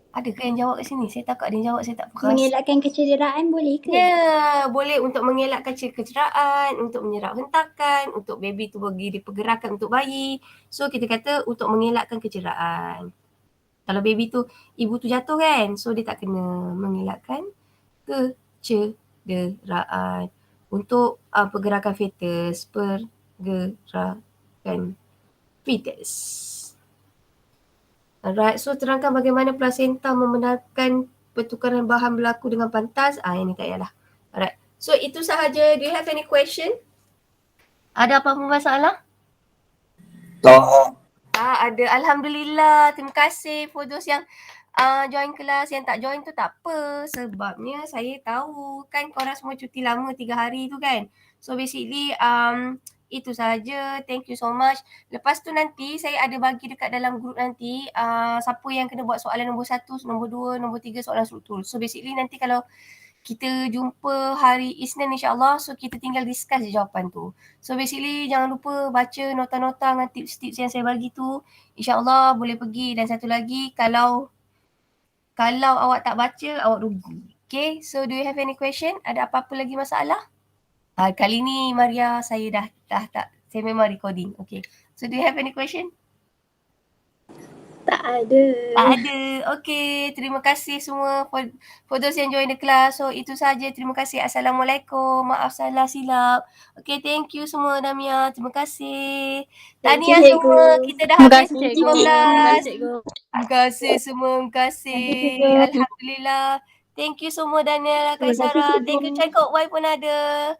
Ada ke yang jawab kat sini? Saya takut ada yang jawab, saya tak perasan.
Mengelakkan kecederaan boleh ke?
Ya, boleh untuk mengelakkan kecederaan, untuk menyerap hentakan, untuk baby tu bagi dia pergerakan untuk bayi. So kita kata untuk mengelakkan kecederaan. Kalau baby tu, ibu tu jatuh kan, so dia tak kena mengelakkan kecederaan. Untuk pergerakan fetus, pergerakan fetus. Alright, so terangkan bagaimana plasenta membenarkan pertukaran bahan berlaku dengan pantas. Yang ni tak payahlah. Alright, so itu sahaja. Do you have any question? Ada apa-apa masalah?
Tak.
Ada. Alhamdulillah. Terima kasih for those yang join kelas. Yang tak join tu tak apa. Sebabnya saya tahu kan korang semua cuti lama 3 hari tu kan. So basically itu sahaja. Thank you so much. Lepas tu nanti saya ada bagi dekat dalam group nanti siapa yang kena buat soalan nombor 1, nombor 2, nombor 3 soalan struktur. So basically nanti kalau kita jumpa hari Isnin insyaAllah, so kita tinggal discuss je jawapan tu. So basically jangan lupa baca nota-nota dengan tips-tips yang saya bagi tu. InsyaAllah boleh pergi. Dan satu lagi, kalau awak tak baca, awak rugi. Okay, so do you have any question? Ada apa-apa lagi masalah? Kali ni Maria saya dah tak, saya memang recording. Okay, so do you have any question?
Tak ada.
Tak ada. Okay, terima kasih semua for those yang join the class. So itu saja. Terima kasih. Assalamualaikum. Maaf salah silap. Okay, thank you semua Damia. Terima kasih.
Thank you,
Tahniah
cikgu.
semua. Kita dah
Terima
habis
kasih,
pukul
cikgu.
15.
Cikgu.
Terima kasih semua. Terima kasih.
Thank you, cikgu.
Alhamdulillah. Thank you semua Daniel,
Terima kasih,
Kaisara.
cikgu.
Thank you Cengkok Y pun ada.